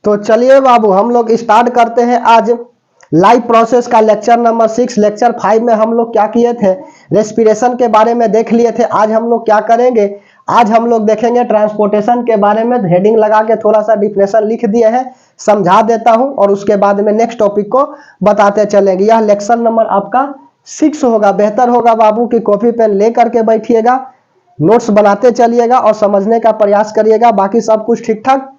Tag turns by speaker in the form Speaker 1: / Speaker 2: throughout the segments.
Speaker 1: तो चलिए बाबू हम लोग स्टार्ट करते हैं आज लाइव प्रोसेस का लेक्चर नंबर 6। लेक्चर 5 में हम लोग क्या किए थे, रेस्पिरेशन के बारे में देख लिए थे। आज हम लोग क्या करेंगे, आज हम लोग देखेंगे ट्रांसपोर्टेशन के बारे में। हेडिंग लगा के थोड़ा सा डिफिनेशन लिख दिए हैं, समझा देता हूं और उसके बाद में नेक्स्ट टॉपिक को बताते चलेंगे। यह लेक्चर नंबर आपका 6 होगा। बेहतर होगा बाबू कि कॉपी पेन ले करके बैठिएगा, नोट्स बनाते चलिएगा और समझने का प्रयास करिएगा। बाकी सब कुछ ठीक ठाक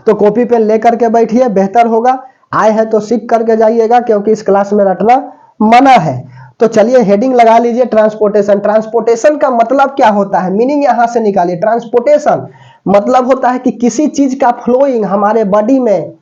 Speaker 1: तो कॉपी पेन लेकर के बैठिए, बेहतर होगा। आए हैं तो सीख करके जाइएगा, क्योंकि इस क्लास में रटना मना है। तो चलिए हेडिंग लगा लीजिए, ट्रांसपोर्टेशन। ट्रांसपोर्टेशन का मतलब क्या होता है, मीनिंग यहां से निकालिए। ट्रांसपोर्टेशन मतलब होता है कि किसी चीज का फ्लोइंग हमारे बॉडी में,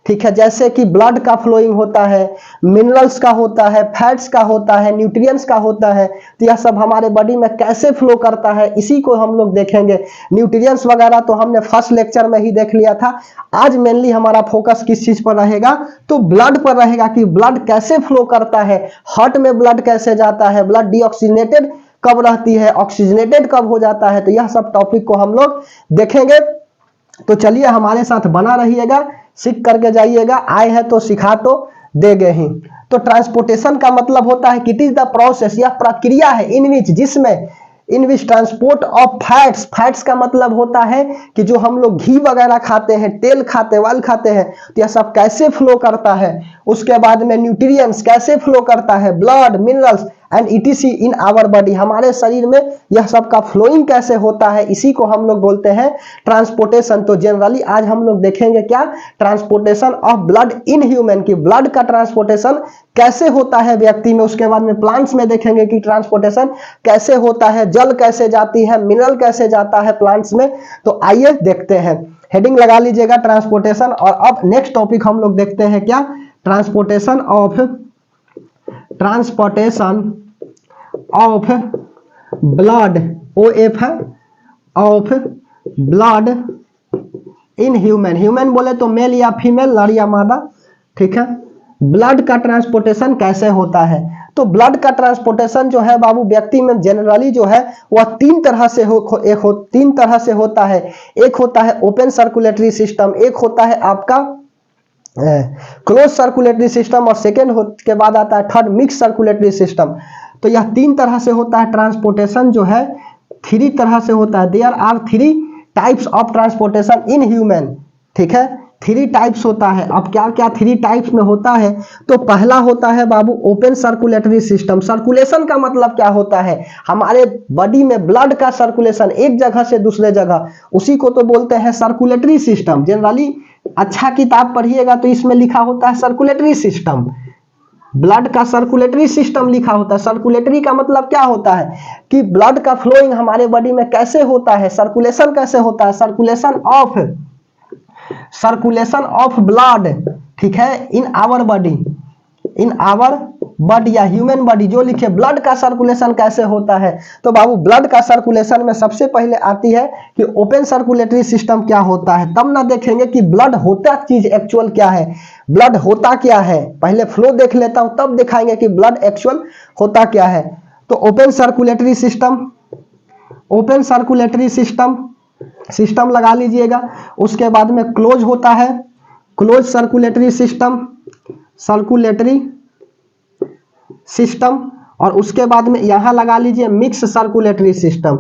Speaker 1: ठीक है, जैसे कि ब्लड का फ्लोइंग होता है, मिनरल्स का होता है, फैट्स का होता है, न्यूट्रिएंट्स का होता है। तो यह सब हमारे बॉडी में कैसे फ्लो करता है, इसी को हम लोग देखेंगे। न्यूट्रिएंट्स वगैरह तो हमने फर्स्ट लेक्चर में ही देख लिया था। आज मेनली हमारा फोकस किस चीज पर रहेगा, तो ब्लड पर रहेगा कि ब्लड कैसे फ्लो करता है, हार्ट में ब्लड कैसे जाता है, ब्लड डीऑक्सीजनेटेड कब रहती है, ऑक्सीजनेटेड कब हो जाता है। तो यह सब टॉपिक को हम लोग देखेंगे। तो चलिए हमारे साथ बना रहिएगा, सीख करके जाइएगा। आए हैं तो सिखा तो देंगे ही। तो ट्रांसपोर्टेशन का मतलब होता है कि इट इज द प्रोसेस, यह प्रक्रिया है in which transport of fats. Fats का मतलब होता है कि जो हम लोग घी वगैरह खाते हैं, तेल खाते हैं, ऑयल खाते हैं, तो यह सब कैसे फ्लो करता है। उसके बाद में न्यूट्रिएंट्स कैसे फ्लो करता है, blood, minerals and etc in our body, हमारे शरीर में यह सब का फ्लोइंग कैसे होता है, इसी को हम लोग बोलते हैं ट्रांसपोर्टेशन। तो जनरली आज हम लोग देखेंगे क्या, transportation of blood in human, की ब्लड का ट्रांसपोर्टेशन कैसे होता है व्यक्ति में। उसके बाद में प्लांट्स में देखेंगे कि ट्रांसपोर्टेशन कैसे होता है, जल कैसे जाती है, मिनरल कैसे जाता है प्लांट्स में। तो आइए देखते हैं, हेडिंग लगा लीजिएगा ट्रांसपोर्टेशन। और अब नेक्स्ट टॉपिक हम लोग देखते हैं क्या, ट्रांसपोर्टेशन ऑफ ब्लड, OF है, of blood in human. Human बोले तो मेल या फीमेल, नर या मादा, ठीक है। ब्लड का ट्रांसपोर्टेशन कैसे होता है, तो ब्लड का ट्रांसपोर्टेशन जो है बाबू व्यक्ति में जनरली जो है वह तीन तरह से होता है। एक होता है ओपन सर्कुलेटरी सिस्टम, एक होता है आपका क्लोज सर्कुलेटरी सिस्टम, और सेकेंड के बाद आता है थर्ड मिक्स सर्कुलेटरी सिस्टम। तो यह तीन तरह से होता है ट्रांसपोर्टेशन जो है, 3 तरह से होता है। There are 3 types of transportation in human, ठीक है, 3 टाइप्स होता है। अब क्या क्या 3 टाइप्स में होता है, तो पहला होता है बाबू ओपन सर्कुलेटरी सिस्टम। सर्कुलेशन का मतलब क्या होता है, हमारे बॉडी में ब्लड का सर्कुलेशन एक जगह से दूसरे जगह, उसी को तो बोलते हैं सर्कुलेटरी सिस्टम। जनरली अच्छा किताब पढ़िएगा तो इसमें लिखा होता है सर्कुलेटरी सिस्टम, ब्लड का सर्कुलेटरी सिस्टम लिखा होता है। सर्कुलेटरी का मतलब क्या होता है कि ब्लड का फ्लोइंग हमारे बॉडी में कैसे होता है, सर्कुलेशन कैसे होता है, सर्कुलेशन ऑफ ब्लड, ठीक है, इन आवर बॉडी या ह्यूमन बॉडी, जो लिखे ब्लड का सर्कुलेशन कैसे होता है। तो बाबू ब्लड का सर्कुलेशन में सबसे पहले आती है कि ओपन सर्कुलेटरी सिस्टम क्या होता है, तब ना देखेंगे कि ब्लड होता चीज एक्चुअल क्या है, ब्लड होता क्या है। पहले फ्लो देख लेता हूं तब दिखाएंगे कि ब्लड एक्चुअल होता क्या है। तो ओपन सर्कुलेटरी सिस्टम लगा लीजिएगा। उसके बाद में क्लोज होता है क्लोज सर्कुलेटरी सिस्टम, और उसके बाद में यहां लगा लीजिए मिक्स सर्कुलेटरी सिस्टम।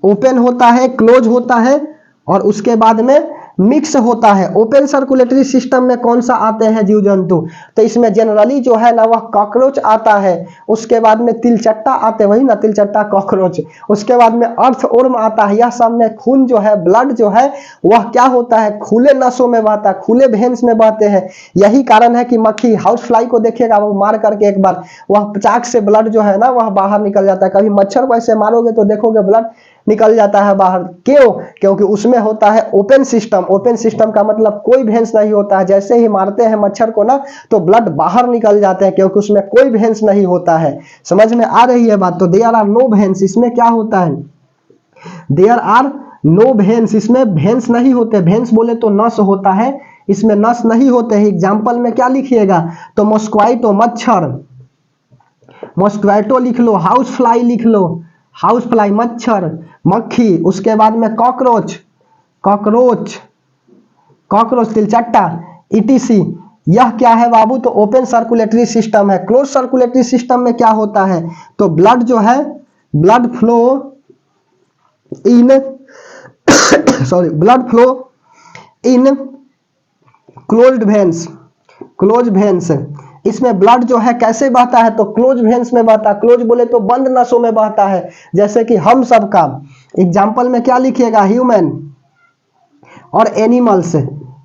Speaker 1: ओपन होता है, क्लोज होता है और उसके बाद में मिक्स होता है। ओपन सर्कुलेटरी सिस्टम में कौन सा आते हैं जीव जंतु, तो इसमें जनरली जो है ना वह कॉकरोच आता है, उसके बाद में तिलचट्टा आते, वही ना तिलचट्टा कॉकरोच, उसके बाद में अर्थवर्म आता है। यह सब में खून जो है, ब्लड जो है वह क्या होता है, खुले नसों में बहता है, खुले वेन्स में बहते हैं। यही कारण है कि मक्खी, हाउस फ्लाई को देखिएगा, वो मार करके एक बार वह चाक से ब्लड जो है ना वह बाहर निकल जाता है। कभी मच्छर को ऐसे मारोगे तो देखोगे ब्लड निकल जाता है बाहर, क्यों, क्योंकि उसमें होता है ओपन सिस्टम। ओपन सिस्टम का मतलब कोई वेन्स नहीं होता है, जैसे ही मारते हैं मच्छर को ना तो ब्लड बाहर निकल जाते हैं, क्योंकि उसमें कोई वेन्स नहीं होता है। समझ में आ रही है बात। तो देयर आर नो वेन्स, इसमें क्या होता है, देयर आर नो वेन्स, इसमें वेन्स नहीं होते। वेन्स बोले तो नस होता है, इसमें नस नहीं होते हैं। एग्जाम्पल में क्या लिखिएगा, तो मॉस्क्वाइटो मच्छर, मॉस्क्वाइटो लिख लो, हाउस फ्लाई लिख लो, हाउस फ्लाई मच्छर, मक्खी, उसके बाद में कॉकरोच, कॉकरोच, तिलचट्टा, ईटीसी। यह क्या है बाबू? तो ओपन सर्कुलेटरी सिस्टम है। क्लोज सर्कुलेटरी सिस्टम में क्या होता है? तो ब्लड जो है, ब्लड फ्लो इन सॉरी ब्लड फ्लो इन क्लोज्ड वेन्स, क्लोज वेन्स। इसमें ब्लड जो है कैसे बहता है? तो क्लोज वेन्स में बहता है। क्लोज बोले तो बंद नसों में बहता है। जैसे कि हम सबका एग्जाम्पल में क्या लिखिएगा? ह्यूमन और एनिमल्स,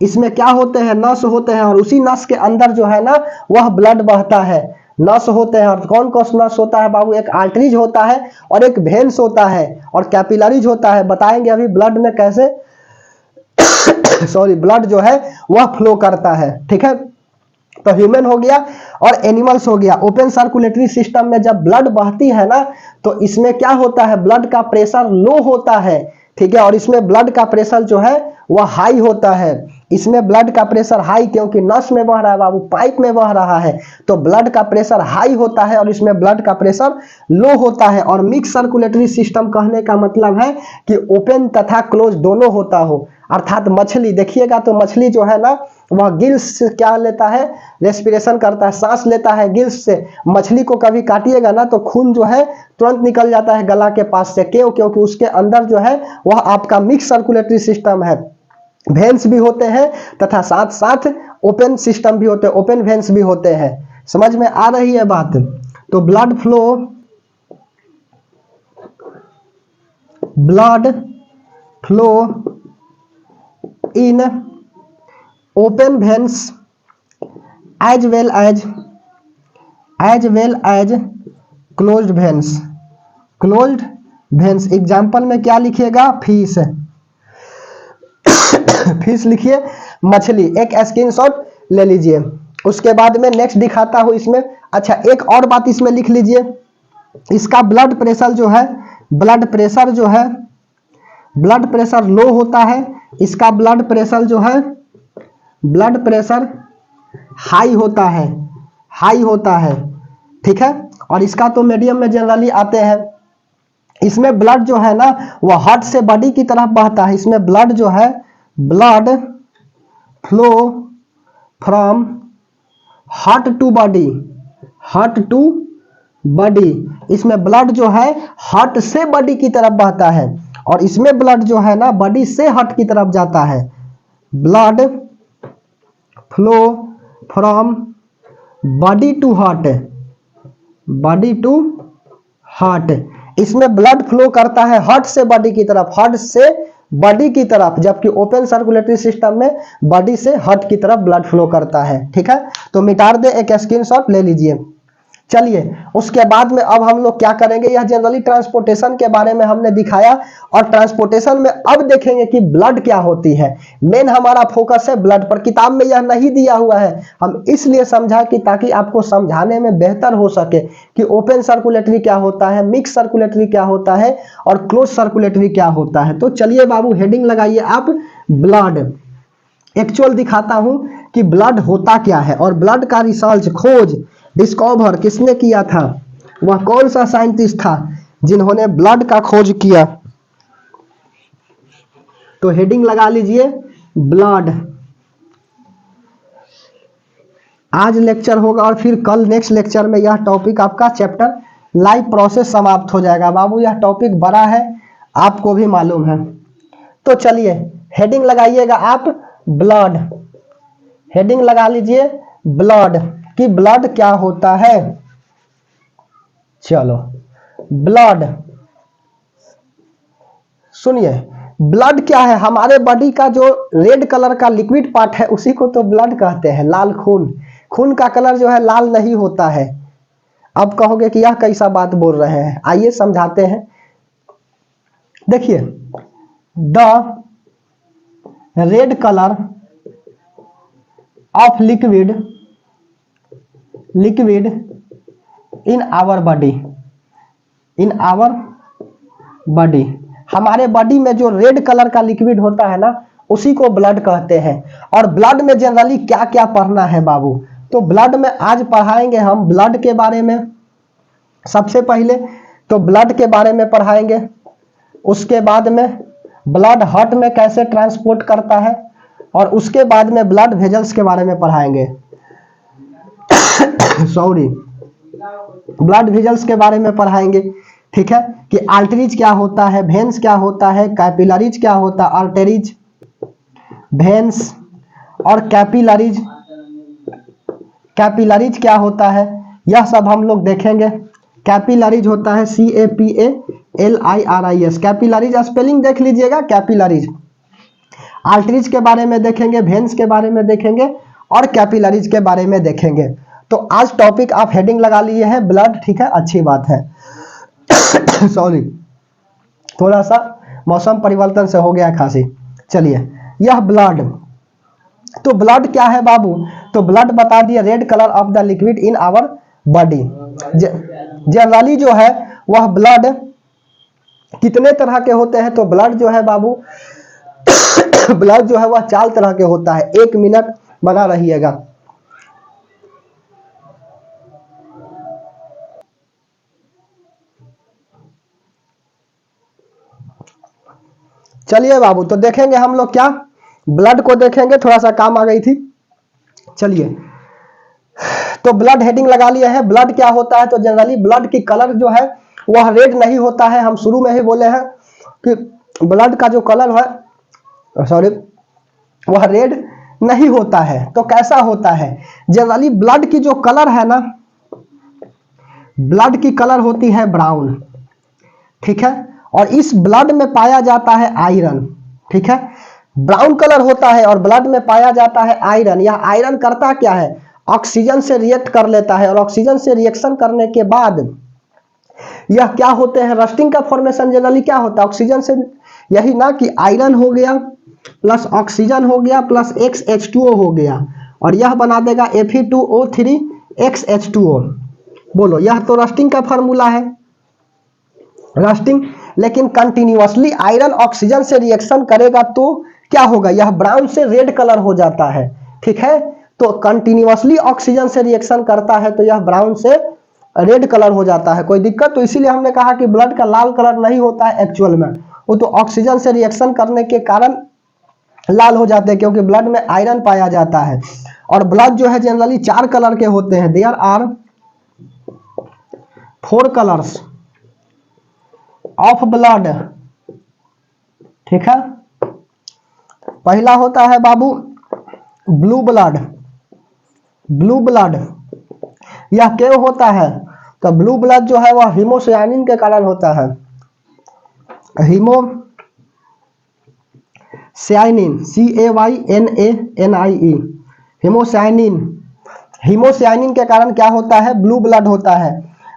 Speaker 1: इसमें क्या होते हैं? नस होते हैं, और उसी नस के अंदर जो है ना वह ब्लड बहता है। नस होते हैं, और कौन कौन नस होता है बाबू? एक आर्टरीज होता है और एक वेन्स होता है और कैपिलरीज होता है। बताएंगे अभी ब्लड में कैसे सॉरी ब्लड जो है वह फ्लो करता है। ठीक है, तो ह्यूमन हो गया और एनिमल्स हो गया। ओपन सर्कुलेटरी सिस्टम में जब ब्लड बहती है ना, तो इसमें क्या होता है? ब्लड का प्रेशर लो होता है। ठीक है, और इसमें ब्लड का प्रेशर जो है वह हाई होता है। इसमें ब्लड का प्रेशर हाई, क्योंकि नस में बह रहा है बाबू, पाइप में बह रहा है, तो ब्लड का प्रेशर हाई होता है, और इसमें ब्लड का प्रेशर लो होता है। और मिक्स सर्कुलेटरी सिस्टम कहने का मतलब है कि ओपन तथा क्लोज दोनों होता हो। अर्थात मछली देखिएगा तो मछली जो है ना वह गिल्स से क्या लेता है? रेस्पिरेशन करता है, सांस लेता है गिल्स से। मछली को कभी काटिएगा ना तो खून जो है तुरंत निकल जाता है गला के पास से। क्यों? क्योंकि उसके अंदर जो है वह आपका मिक्स सर्कुलेटरी सिस्टम है। वेन्स भी होते हैं तथा साथ साथ ओपन सिस्टम भी होते हैं, ओपन वेन्स भी होते हैं। समझ में आ रही है बात? तो blood flow in open veins as well as closed veins. Closed veins example में क्या लिखिएगा? फिश फिश लिखिए, मछली। एक स्क्रीनशॉट ले लीजिए। उसके बाद में नेक्स्ट दिखाता हूं इसमें। अच्छा, एक और बात इसमें लिख लीजिए, इसका ब्लड प्रेशर जो है, ब्लड प्रेशर जो है, ब्लड प्रेशर लो होता है। इसका ब्लड प्रेशर जो है, ब्लड प्रेशर हाई होता है, हाई होता है। ठीक है, और इसका तो मीडियम में जनरली आते हैं। इसमें ब्लड जो है ना वह हार्ट से बॉडी की तरफ बहता है। इसमें ब्लड जो है, blood flow from heart to body, heart to body. इसमें ब्लड जो है हार्ट से बॉडी की तरफ बहता है, और इसमें ब्लड जो है ना बॉडी से हार्ट की तरफ जाता है। Blood flow from body to heart, body to heart. इसमें ब्लड फ्लो करता है हार्ट से बॉडी की तरफ, हार्ट से बॉडी की तरफ, जबकि ओपन सर्कुलेटरी सिस्टम में बॉडी से हार्ट की तरफ ब्लड फ्लो करता है। ठीक है, तो मिटा दे, एक स्क्रीनशॉट ले लीजिए। चलिए, उसके बाद में अब हम लोग क्या करेंगे? यह जनरली ट्रांसपोर्टेशन के बारे में हमने दिखाया, और ट्रांसपोर्टेशन में अब देखेंगे कि ब्लड क्या होती है। मेन हमारा फोकस है ब्लड पर। किताब में यह नहीं दिया हुआ है, हम इसलिए समझा कि ताकि आपको समझाने में बेहतर हो सके कि ओपन सर्कुलेटरी क्या होता है, मिक्स सर्कुलेटरी क्या होता है, और क्लोज सर्कुलेटरी क्या होता है। तो चलिए बाबू, हेडिंग लगाइए आप, ब्लड। एक्चुअल दिखाता हूं कि ब्लड होता क्या है, और ब्लड का रिसर्च, खोज, डिस्कवर किसने किया था? वह कौन सा साइंटिस्ट था जिन्होंने ब्लड का खोज किया? तो हेडिंग लगा लीजिए, ब्लड। आज लेक्चर होगा और फिर कल नेक्स्ट लेक्चर में यह टॉपिक आपका चैप्टर लाइफ प्रोसेस समाप्त हो जाएगा। बाबू यह टॉपिक बड़ा है, आपको भी मालूम है। तो चलिए हेडिंग लगाइएगा आप, ब्लड। हेडिंग लगा लीजिए, ब्लड, कि ब्लड क्या होता है। चलो, ब्लड सुनिए, ब्लड क्या है? हमारे बॉडी का जो रेड कलर का लिक्विड पार्ट है उसी को तो ब्लड कहते हैं। लाल खून, खून का कलर जो है लाल नहीं होता है। अब कहोगे कि यह कैसा बात बोल रहे हैं, आइए समझाते हैं। देखिए, the red colour of liquid in our body, in our body, हमारे बॉडी में जो रेड कलर का लिक्विड होता है ना उसी को ब्लड कहते हैं। और ब्लड में जनरली क्या क्या पढ़ना है बाबू? तो ब्लड में आज पढ़ाएंगे हम ब्लड के बारे में। सबसे पहले तो ब्लड के बारे में पढ़ाएंगे, उसके बाद में ब्लड हार्ट में कैसे ट्रांसपोर्ट करता है, और उसके बाद में ब्लड वेजल्स के बारे में पढ़ाएंगे। सॉरी, ब्लड वेजल्स के बारे में पढ़ाएंगे, ठीक है, कि आर्टरीज क्या होता है, वेन्स क्या होता है, कैपिलरीज क्या होता है, आर्टरीज, वेन्स और कैपिलरीज, कैपिलरीज क्या होता है, यह सब हम लोग देखेंगे। कैपिलरीज होता है CAPILARIS, कैपिलरीज स्पेलिंग देख लीजिएगा, कैपिलरीज। आर्टरीज के बारे में देखेंगे, वेन्स के बारे में देखेंगे और कैपिलरीज के बारे में देखेंगे। तो आज टॉपिक आप हेडिंग लगा लिए हैं ब्लड, ठीक है, अच्छी बात है। सॉरी, थोड़ा सा मौसम परिवर्तन से हो गया खांसी। चलिए, यह ब्लड, तो ब्लड क्या है बाबू, तो ब्लड बता दिया, red colour of the liquid in our body. Generally जो है वह ब्लड कितने तरह के होते हैं, तो ब्लड जो है बाबू ब्लड जो है वह 4 तरह के होता है। 1 मिनट बना रहिएगा। चलिए बाबू, तो देखेंगे हम लोग क्या, ब्लड को देखेंगे, थोड़ा सा काम आ गई थी। चलिए, तो ब्लड हेडिंग लगा लिया है। ब्लड क्या होता है, तो जनरली ब्लड की कलर जो है वह रेड नहीं होता है। हम शुरू में ही बोले हैं कि ब्लड का जो कलर है, सॉरी, वह रेड नहीं होता है। तो कैसा होता है, जनरली ब्लड की जो कलर है ना, ब्लड की कलर होती है ब्राउन, ठीक है, और इस ब्लड में पाया जाता है आयरन, ठीक है, ब्राउन कलर होता है और ब्लड में पाया जाता है आयरन। यह आयरन करता क्या है, ऑक्सीजन से रिएक्ट कर लेता है और ऑक्सीजन से रिएक्शन करने के बाद यह क्या होते हैं, रस्टिंग का फॉर्मेशन जनरली क्या होता है, ऑक्सीजन से, यही ना कि आयरन हो गया प्लस ऑक्सीजन हो गया प्लस XH2O हो गया और यह बना देगा Fe2O3 XH2O। बोलो, यह तो रस्टिंग का फॉर्मूला है, रस्टिंग। लेकिन कंटिन्यूअसली आयरन ऑक्सीजन से रिएक्शन करेगा तो क्या होगा, यह ब्राउन से रेड कलर हो जाता है, ठीक है। तो कंटिन्यूअसली ऑक्सीजन से रिएक्शन करता है तो यह ब्राउन से रेड कलर हो जाता है। कोई दिक्कत, तो इसीलिए हमने कहा कि ब्लड का लाल कलर नहीं होता है एक्चुअल में, वो तो ऑक्सीजन से रिएक्शन करने के कारण लाल हो जाते हैं, क्योंकि ब्लड में आयरन पाया जाता है। और ब्लड जो है जनरली 4 कलर के होते हैं। There are 4 colours of blood, ठीक है। पहला होता है बाबू ब्लू ब्लड। ब्लू ब्लड यह क्यों होता है, तो ब्लू ब्लड जो है वह हीमोसायानिन के कारण होता है। हीमोसायानिन, CAYNANIE, हीमोसायानिन। हीमोसायानिन के कारण क्या होता है, ब्लू ब्लड होता है।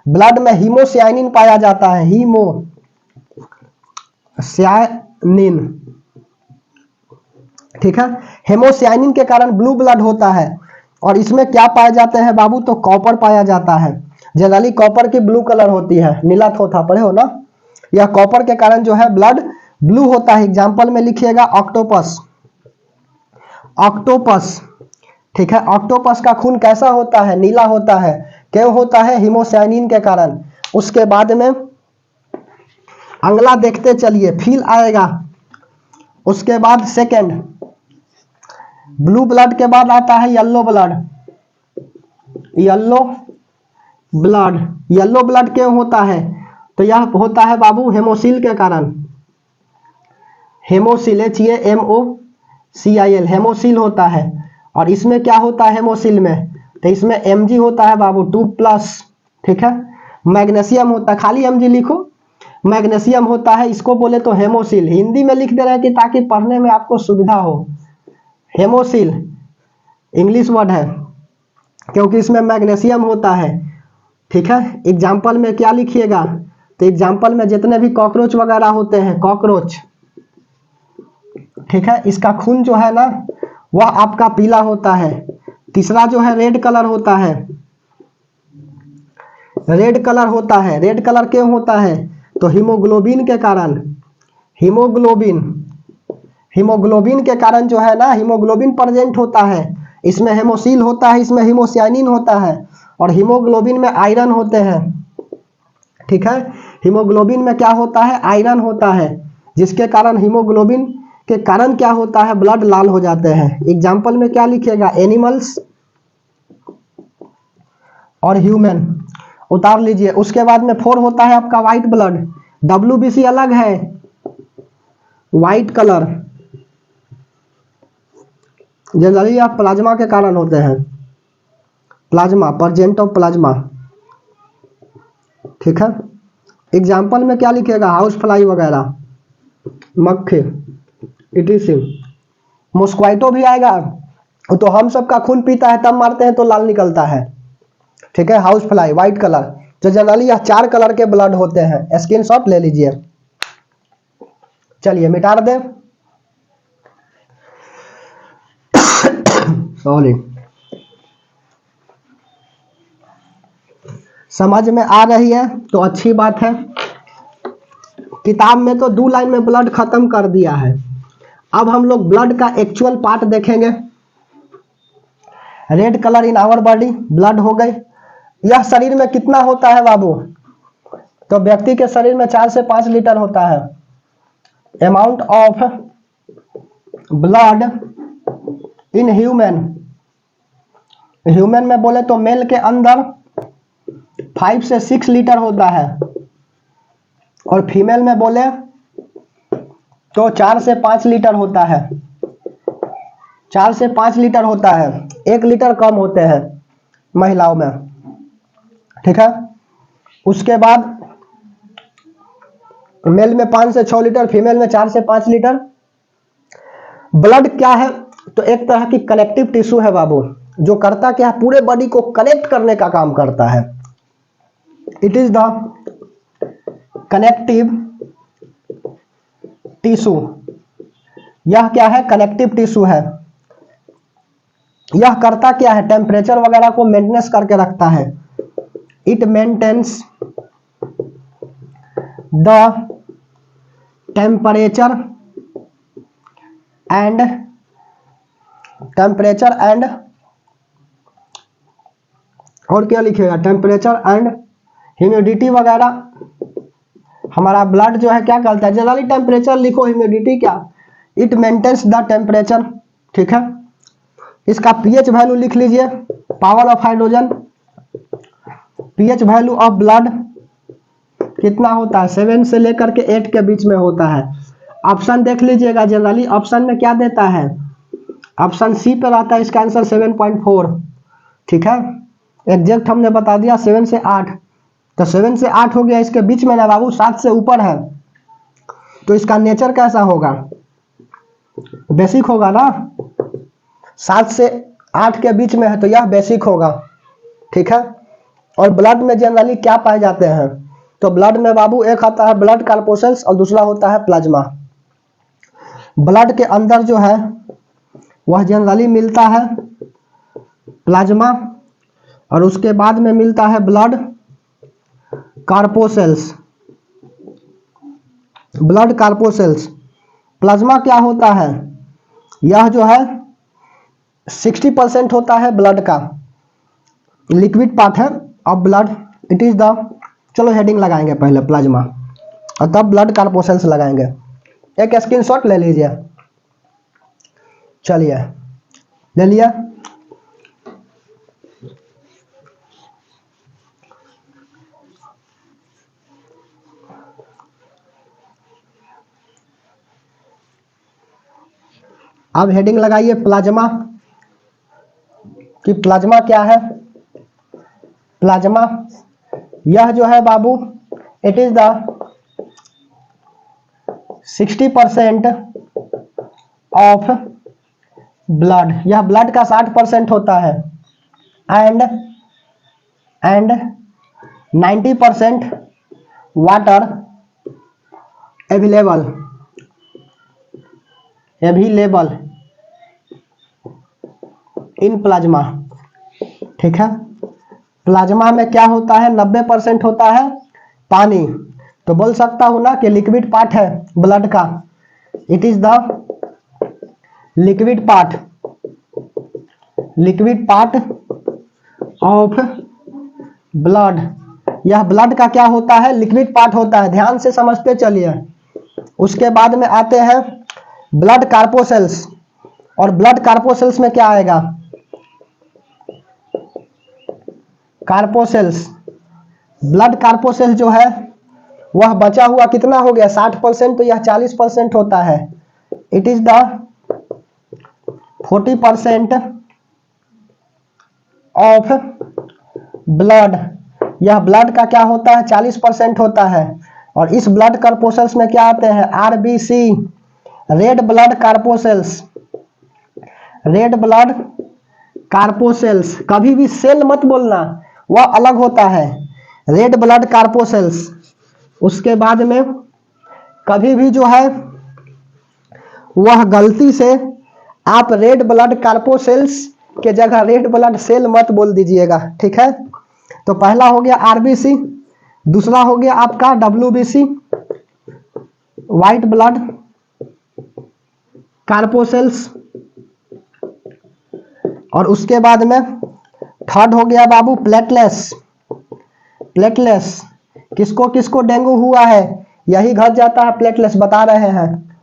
Speaker 1: ब्लड में हीमोसायानिन पाया जाता है, हीमोसायानिन, ठीक है। हेमोसायानिन के कारण ब्लू ब्लड होता है। और इसमें क्या पाए जाते हैं बाबू, तो कॉपर पाया जाता है। जनरली कॉपर की ब्लू कलर होती है, नीला थोथा पढ़े हो ना। यह कॉपर के कारण जो है ब्लड ब्लू होता है। एग्जाम्पल में लिखिएगा ऑक्टोपस, ऑक्टोपस, ठीक है। ऑक्टोपस का खून कैसा होता है, नीला होता है। क्यों होता है, हीमोसायानिन के कारण। उसके बाद में अगला देखते चलिए, फील आएगा। उसके बाद सेकेंड, ब्लू ब्लड के बाद आता है yellow blood. Yellow blood, yellow blood क्यों होता है, तो यह होता है बाबू हेमोसिल के कारण। हेमोसिल, HAMOCIL, हेमोसिल होता है। और इसमें क्या होता है हेमोसिल में, तो इसमें Mg होता है बाबू 2+, ठीक है। मैग्नीशियम होता है, खाली Mg लिखो, मैग्नीशियम होता है। इसको बोले तो हेमोसिल, हिंदी में लिख दे रहे हैं कि ताकि पढ़ने में आपको सुविधा हो। हेमोसिल इंग्लिश वर्ड है क्योंकि इसमें मैग्नीशियम होता है, ठीक है। एग्जाम्पल में क्या लिखिएगा, तो एग्जाम्पल में जितने भी कॉकरोच वगैरह होते हैं, कॉकरोच, ठीक है, इसका खून जो है ना वह आपका पीला होता है। तीसरा जो है रेड कलर होता है, रेड कलर होता है। रेड कलर क्यों होता है, तो हीमोग्लोबिन के कारण। हीमोग्लोबिन, हीमोग्लोबिन के कारण जो है ना, हीमोग्लोबिन प्रेजेंट होता है। इसमें हेमोसिल होता है, इसमें हीमोसायानिन होता है और हीमोग्लोबिन में आयरन होते हैं, ठीक है। हीमोग्लोबिन में क्या होता है, आयरन होता है, जिसके कारण हीमोग्लोबिन के कारण क्या होता है, ब्लड लाल हो जाते हैं। एग्जाम्पल में क्या लिखिएगा, एनिमल्स और ह्यूमन, उतार लीजिए। उसके बाद में 4 होता है आपका व्हाइट ब्लड। WBC अलग है, व्हाइट कलर जनरली आप प्लाज्मा के कारण होते हैं, प्लाज्मा, परजेंट ऑफ प्लाज्मा, ठीक है। एग्जाम्पल में क्या लिखेगा, हाउस फ्लाई वगैरह, मक्खी, इटीसी। मॉस्क्वाइटो भी आएगा, तो हम सबका खून पीता है तब मारते हैं तो लाल निकलता है, ठीक है। हाउस फ्लाई व्हाइट कलर, तो जनरली यह 4 कलर के ब्लड होते हैं। स्क्रीनशॉट ले लीजिए। चलिए मिटा दें, सॉरी। समझ में आ रही है तो अच्छी बात है। किताब में तो 2 लाइन में ब्लड खत्म कर दिया है। अब हम लोग ब्लड का एक्चुअल पार्ट देखेंगे। Red colour in our body, blood हो गई। यह शरीर में कितना होता है बाबू, तो व्यक्ति के शरीर में 4 से 5 लीटर होता है। Amount of blood in human, human में बोले तो मेल के अंदर 5 से 6 लीटर होता है, और फीमेल में बोले तो 4 से 5 लीटर होता है। 4 से 5 लीटर होता है, 1 लीटर कम होते हैं महिलाओं में, ठीक है। उसके बाद मेल में 5 से 6 लीटर, फीमेल में 4 से 5 लीटर। ब्लड क्या है, तो एक तरह की कनेक्टिव टिश्यू है बाबू, जो करता क्या है, पूरे बॉडी को कनेक्ट करने का काम करता है। It is the connective tissue. यह क्या है, कनेक्टिव टिश्यू है। यह करता क्या है, टेम्परेचर वगैरह को मेंटेनेंस करके रखता है। It maintains the temperature and और क्या लिखेगा, टेम्परेचर एंड ह्यूमिडिटी वगैरह। हमारा ब्लड जो है क्या करता है, जनरली टेम्परेचर लिखो, ह्यूमिडिटी क्या, इट मेंटेन्स द टेम्परेचर, ठीक है। इसका पीएच वैल्यू लिख लीजिए, power of hydrogen. PH value of blood कितना होता है, 7 से लेकर के 8 के बीच में होता है। ऑप्शन देख लीजिएगा, जनरली ऑप्शन में क्या देता है, ऑप्शन सी पे रहता है इसका आंसर 7.4, ठीक है। एग्जैक्ट हमने बता दिया 7 से 8, तो 7 से 8 हो गया, इसके बीच में ना बाबू 7 से ऊपर है, तो इसका नेचर कैसा होगा, बेसिक होगा ना। 7 से 8 के बीच में है तो यह बेसिक होगा, ठीक है। और ब्लड में जनरली क्या पाए जाते हैं, तो ब्लड में बाबू एक आता है ब्लड कार्पोसेल्स और दूसरा होता है प्लाज्मा। ब्लड के अंदर जो है वह जनरली मिलता है प्लाज्मा, और उसके बाद में मिलता है ब्लड कार्पोसेल्स। ब्लड कार्पोसेल्स, प्लाज्मा क्या होता है, यह जो है 60% होता है ब्लड का, लिक्विड पार्ट है of blood. It is the, चलो हेडिंग लगाएंगे पहले प्लाज्मा और तब ब्लड कार्पोसेल्स लगाएंगे। एक स्क्रीनशॉट ले लीजिए, चलिए ले लिया। अब हेडिंग लगाइए प्लाज्मा, कि प्लाज्मा क्या है। प्लाज्मा यह जो है बाबू, it is the 60% of blood, यह ब्लड का 60% होता है, and 90% water available in plasma, ठीक है। प्लाज्मा में क्या होता है, 90% होता है पानी, तो बोल सकता हूं ना कि लिक्विड पार्ट है ब्लड का। It is the liquid part of blood. यह ब्लड का क्या होता है, लिक्विड पार्ट होता है, ध्यान से समझते चलिए। उसके बाद में आते हैं ब्लड कार्पोसेल्स, और ब्लड कार्पोसेल्स में क्या आएगा, कार्पोसेल्स, ब्लड कार्पोसेल्स जो है वह बचा हुआ कितना हो गया 60%, तो यह 40% होता है। It is the 40% of blood, यह ब्लड का क्या होता है 40% होता है। और इस ब्लड कार्पोसेल्स में क्या आते हैं, RBC, red blood corpuscles, red blood corpuscles, कभी भी सेल मत बोलना, वह अलग होता है, रेड ब्लड कार्पोसेल्स। उसके बाद में कभी भी जो है वह गलती से आप रेड ब्लड कार्पोसेल्स के जगह रेड ब्लड सेल मत बोल दीजिएगा, ठीक है। तो पहला हो गया आरबीसी, दूसरा हो गया आपका डब्ल्यूबीसी, व्हाइट ब्लड कार्पोसेल्स, और उसके बाद में थर्ड हो गया बाबू प्लेटलेट्स, प्लेटलेट्स, किसको किसको डेंगू हुआ है यही घट जाता है, प्लेटलेट्स बता रहे हैं।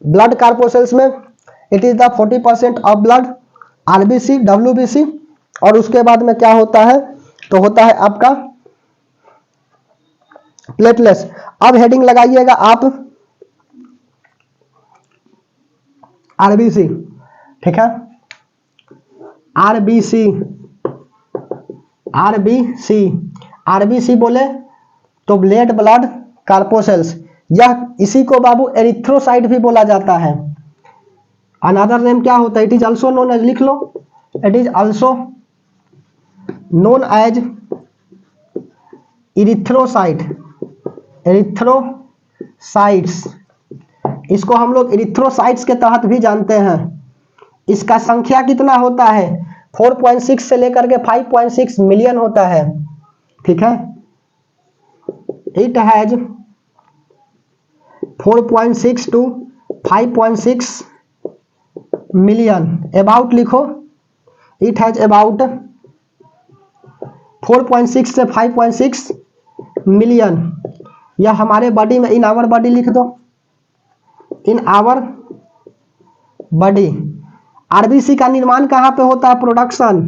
Speaker 1: ब्लड कार्पोसेल्स में it is the 40% of blood, RBC, WBC, और उसके बाद में क्या होता है, तो होता है आपका प्लेटलेट्स। अब हेडिंग लगाइएगा आप आरबीसी, ठीक है, आरबीसी, आरबीसी, आरबीसी बोले तो रेड ब्लड कार्पोसेल्स, यह इसी को बाबू एरिथ्रोसाइट भी बोला जाता है। अनदर नेम क्या होता है, it is also known as, लिख लो, it is also known as erythrocyte, erythrocytes, इसको हम लोग इरिथ्रोसाइट्स के तहत भी जानते हैं। इसका संख्या कितना होता है 4.6 से लेकर के 5.6 मिलियन होता है, ठीक है। It has 4.6 to 5.6 million, about लिखो, इट हैज अबाउट 4.6 से 5.6 मिलियन, यह हमारे बॉडी में, इन आवर बॉडी लिख दो, इन आवर बॉडी। आरबीसी का निर्माण कहाँ पे होता है, प्रोडक्शन,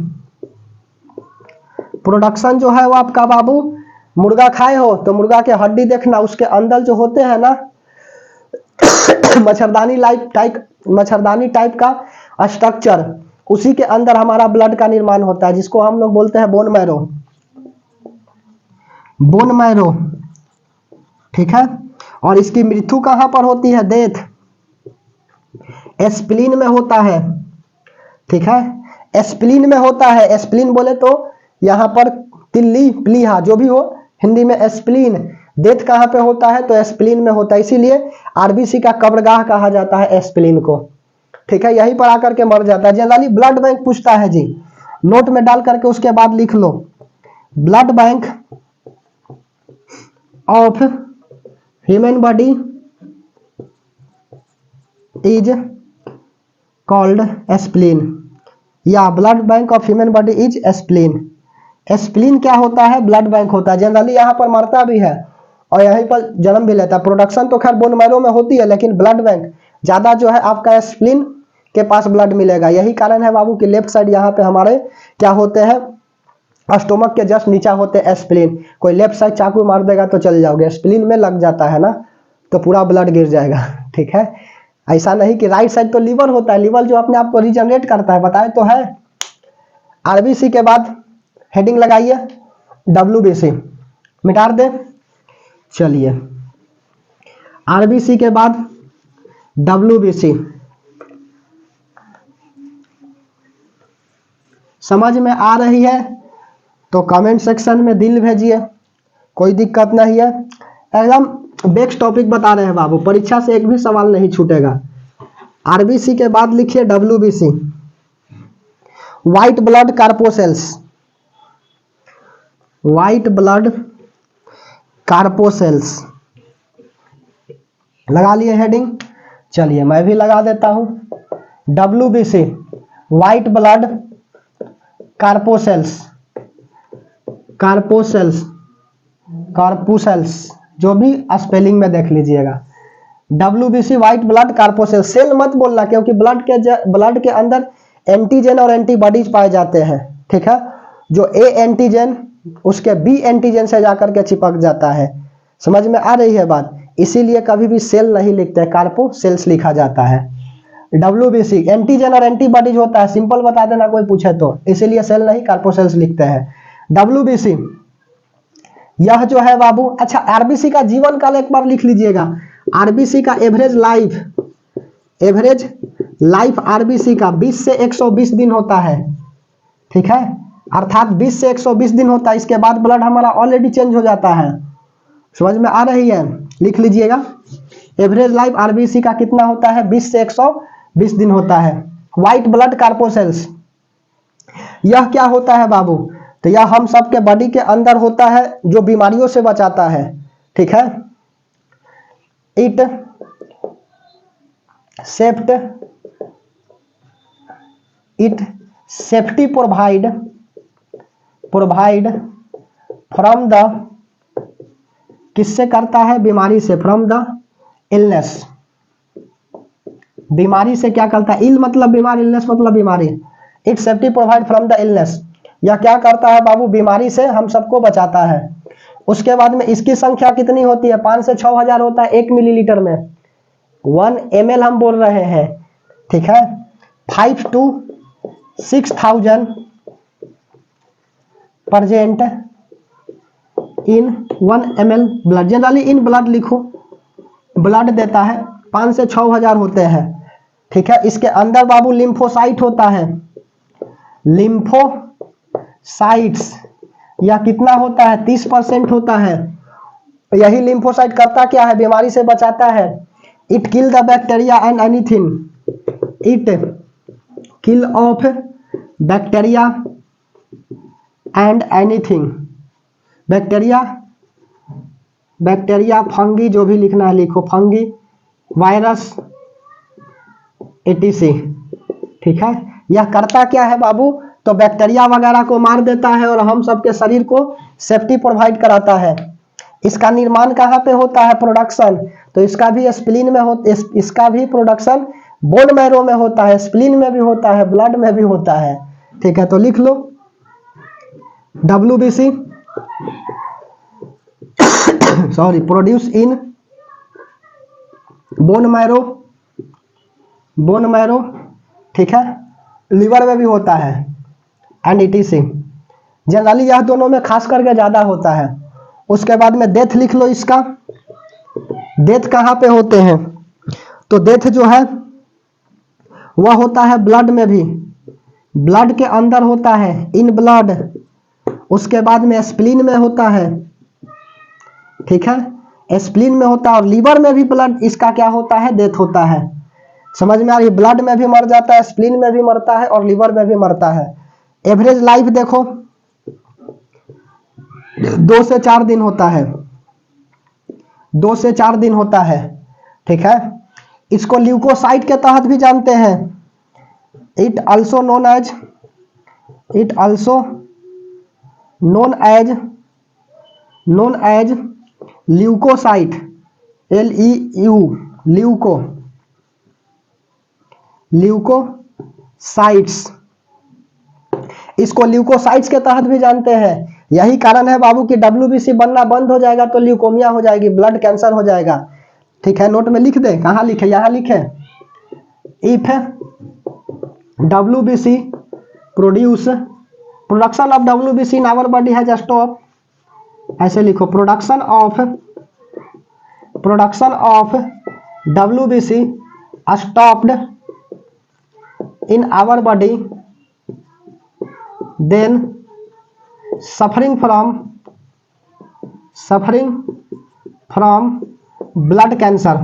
Speaker 1: प्रोडक्शन जो है वो आपका बाबू, मुर्गा खाए हो तो मुर्गा के हड्डी देखना, उसके अंदर जो होते हैं ना मच्छरदानी टाइप का स्ट्रक्चर, उसी के अंदर हमारा ब्लड का निर्माण होता है, जिसको हम लोग बोलते हैं बोन मैरो, बोन मैरो, ठीक है। और इसकी मृत्यु कहां पर होती है, डेथ एस्प्लीन में होता है, ठीक है, एस्प्लीन में होता है। एस्प्लीन बोले तो यहां पर तिल्ली प्लीहा जो भी हो, हिंदी में एस्प्लीन। डेथ कहां पे होता है, तो एस्प्लीन में होता है, इसीलिए आरबीसी का कब्रगाह कहा जाता है एस्प्लीन को, ठीक है, यहीं पर आकर के मर जाता है। जनरली ब्लड बैंक पूछता है जी, नोट में डाल करके उसके बाद लिख लो, blood bank of human body is called spleen, या blood bank of human body is spleen. Spleen क्या होता है, ब्लड बैंक होता है। जनरली यहाँ पर मरता भी है और यहीं पर जन्म भी लेता है। प्रोडक्शन तो खैर बोन मैरो में होती है, लेकिन ब्लड बैंक ज्यादा जो है आपका एस्प्लीन के पास ब्लड मिलेगा। यही कारण है बाबू कि लेफ्ट साइड यहाँ पे हमारे क्या होते हैं, स्टोमक के जस्ट नीचे होते हैं एस्प्लीन। कोई लेफ्ट साइड चाकू मार देगा तो चल जाओगे, एस्प्लीन में लग जाता है ना तो पूरा ब्लड गिर जाएगा, ठीक है। ऐसा नहीं कि राइट साइड तो लीवर होता है, लीवर जो अपने आप को रीजनरेट करता है, बताए तो है। आरबीसी के बाद हेडिंग लगाइए डब्ल्यूबीसी, मिटा दे, चलिए आरबीसी के बाद डब्ल्यूबीसी। समझ में आ रही है तो कमेंट सेक्शन में दिल भेजिए, कोई दिक्कत नहीं है। एकदम बेस्ट टॉपिक बता रहे हैं बाबू, परीक्षा से एक भी सवाल नहीं छूटेगा। आरबीसी के बाद लिखिए WBC, white blood corpuscles, white blood corpuscles, लगा लिए हेडिंग। चलिए मैं भी लगा देता हूं, WBC white blood corpuscles, corpuscles, corpuscles जो भी स्पेलिंग में देख लीजिएगा, WBC white blood corpuscle, cell मत बोलना क्योंकि ब्लड के अंदर एंटीजन और एंटीबॉडीज पाए जाते हैं, ठीक है। जो ए एंटीजन उसके बी एंटीजन से जाकर के चिपक जाता है, समझ में आ रही है बात। इसीलिए कभी भी सेल नहीं लिखते, कार्पोसेल्स लिखा जाता है। WBC एंटीजन और एंटीबॉडीज होता है, सिंपल बता देना कोई पूछे तो, इसीलिए सेल नहीं कार्पोसेल्स लिखते हैं। WBC यह जो है बाबू, अच्छा आरबीसी का जीवन काल एक बार लिख लीजिएगा। आरबीसी का एवरेज लाइफ आरबीसी का 20 से 120 दिन होता है, ठीक है, अर्थात 20 से 120 दिन होता है। इसके बाद ब्लड हमारा ऑलरेडी चेंज हो जाता है, समझ में आ रही है, लिख लीजिएगा। एवरेज लाइफ आरबीसी का कितना होता है, 20 से 120 दिन होता है। व्हाइट ब्लड कार्पोसेल्स यह क्या होता है बाबू, तो यह हम सबके बॉडी के अंदर होता है जो बीमारियों से बचाता है, ठीक है। It safety provide from the, किससे करता है, बीमारी से, फ्रॉम द इलनेस, बीमारी से क्या करता है, इल मतलब बीमारी, इलनेस मतलब बीमारी। It safety provide from the illness, यह क्या करता है बाबू, बीमारी से हम सबको बचाता है। उसके बाद में इसकी संख्या कितनी होती है, 5 से 6 हजार होता है 1 मिलीलीटर में, 1 ml हम बोल रहे हैं, ठीक है। 5 to 6,000 present in 1 ml blood, generally in blood लिखो, ब्लड देता है 5 से 6 हजार होते हैं, ठीक है। इसके अंदर बाबू लिम्फोसाइट होता है, लिम्फोसाइट्स, यह कितना होता है, 30% होता है। यही लिम्फोसाइट करता क्या है, बीमारी से बचाता है। It kill the bacteria and anything, it kill of bacteria and anything, bacteria fungi, जो भी लिखना है लिखो, फंगी, वायरस, etc, ठीक है। यह करता क्या है बाबू, तो बैक्टीरिया वगैरह को मार देता है और हम सबके शरीर को सेफ्टी प्रोवाइड कराता है। इसका निर्माण कहाँ पे होता है, प्रोडक्शन, तो इसका भी स्प्लीन में होता है, इसका भी प्रोडक्शन बोन मैरो में होता है, स्प्लीन में भी होता है, ब्लड में भी होता है, ठीक है। तो लिख लो WBC sorry produce in bone marrow, ठीक है, लीवर में भी होता है, एंड etc। जनरली यह दोनों में खास करके ज्यादा होता है। उसके बाद में डेथ लिख लो इसका, डेथ कहाँ पे होते हैं, तो डेथ जो है वह होता है ब्लड में भी, ब्लड के अंदर होता है, इन ब्लड। उसके बाद में स्प्लीन में होता है, ठीक है, स्प्लीन में होता है, और लीवर में भी ब्लड इसका क्या होता है, डेथ होता है। समझ में आ रही, ब्लड में भी मर जाता है, स्प्लीन में भी मरता है और लीवर में भी मरता है। एवरेज लाइफ देखो 2 से 4 दिन होता है, 2 से 4 दिन होता है, ठीक है। इसको ल्यूकोसाइट के तहत भी जानते हैं। It also known as leucocyte, LEU, leucocytes, इसको ल्यूकोसाइट्स के तहत भी जानते हैं। यही कारण है बाबू कि WBC बनना बंद हो जाएगा तो ल्यूकोमिया हो जाएगी, ब्लड कैंसर हो जाएगा, ठीक है। नोट में लिख दे, कहाँ लिखे, यहाँ लिखे। If WBC production of WBC in our body has stop, ऐसे लिखो, production of WBC stopped in our body, then suffering from blood cancer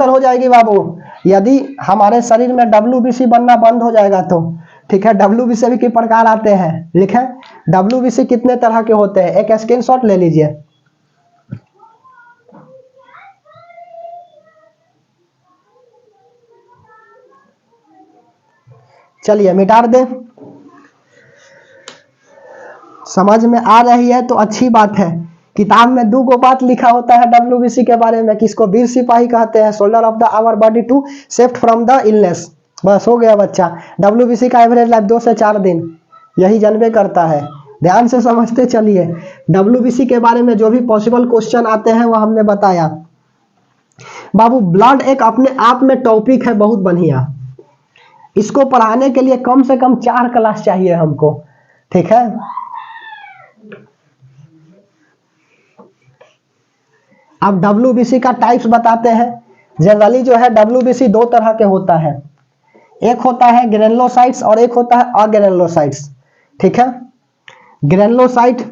Speaker 1: हो जाएगी बाबू यदि हमारे शरीर में WBC बनना बंद हो जाएगा तो, ठीक है। WBC भी कई प्रकार आते हैं, लिखे WBC कितने तरह के होते हैं, एक स्क्रीनशॉट ले लीजिए। चलिए मिटा दे, समझ में आ रही है तो अच्छी बात है। किताब में 2 गो बात लिखा होता है डब्ल्यूबीसी के बारे में, किसको वीर सिपाही कहते हैं, soldier of the our body to safe from the illness. बस हो गया बच्चा। डब्ल्यूबीसी का एवरेज लाइफ 2 से 4 दिन, यही जानबे करता है। ध्यान से समझते चलिए। डब्ल्यूबीसी के बारे में जो भी पॉसिबल क्वेश्चन आते हैं वो हमने बताया। बाबू ब्लड एक अपने आप में टॉपिक है बहुत बढ़िया, इसको पढ़ाने के लिए कम से कम 4 क्लास चाहिए हमको, ठीक है। अब डब्ल्यूबीसी का टाइप्स बताते हैं। जनरली जो है डब्ल्यूबीसी 2 तरह के होता है, एक होता है ग्रेनुलोसाइट्स और एक होता है अग्रेनुलोसाइट्स, ठीक है। Granulocyte,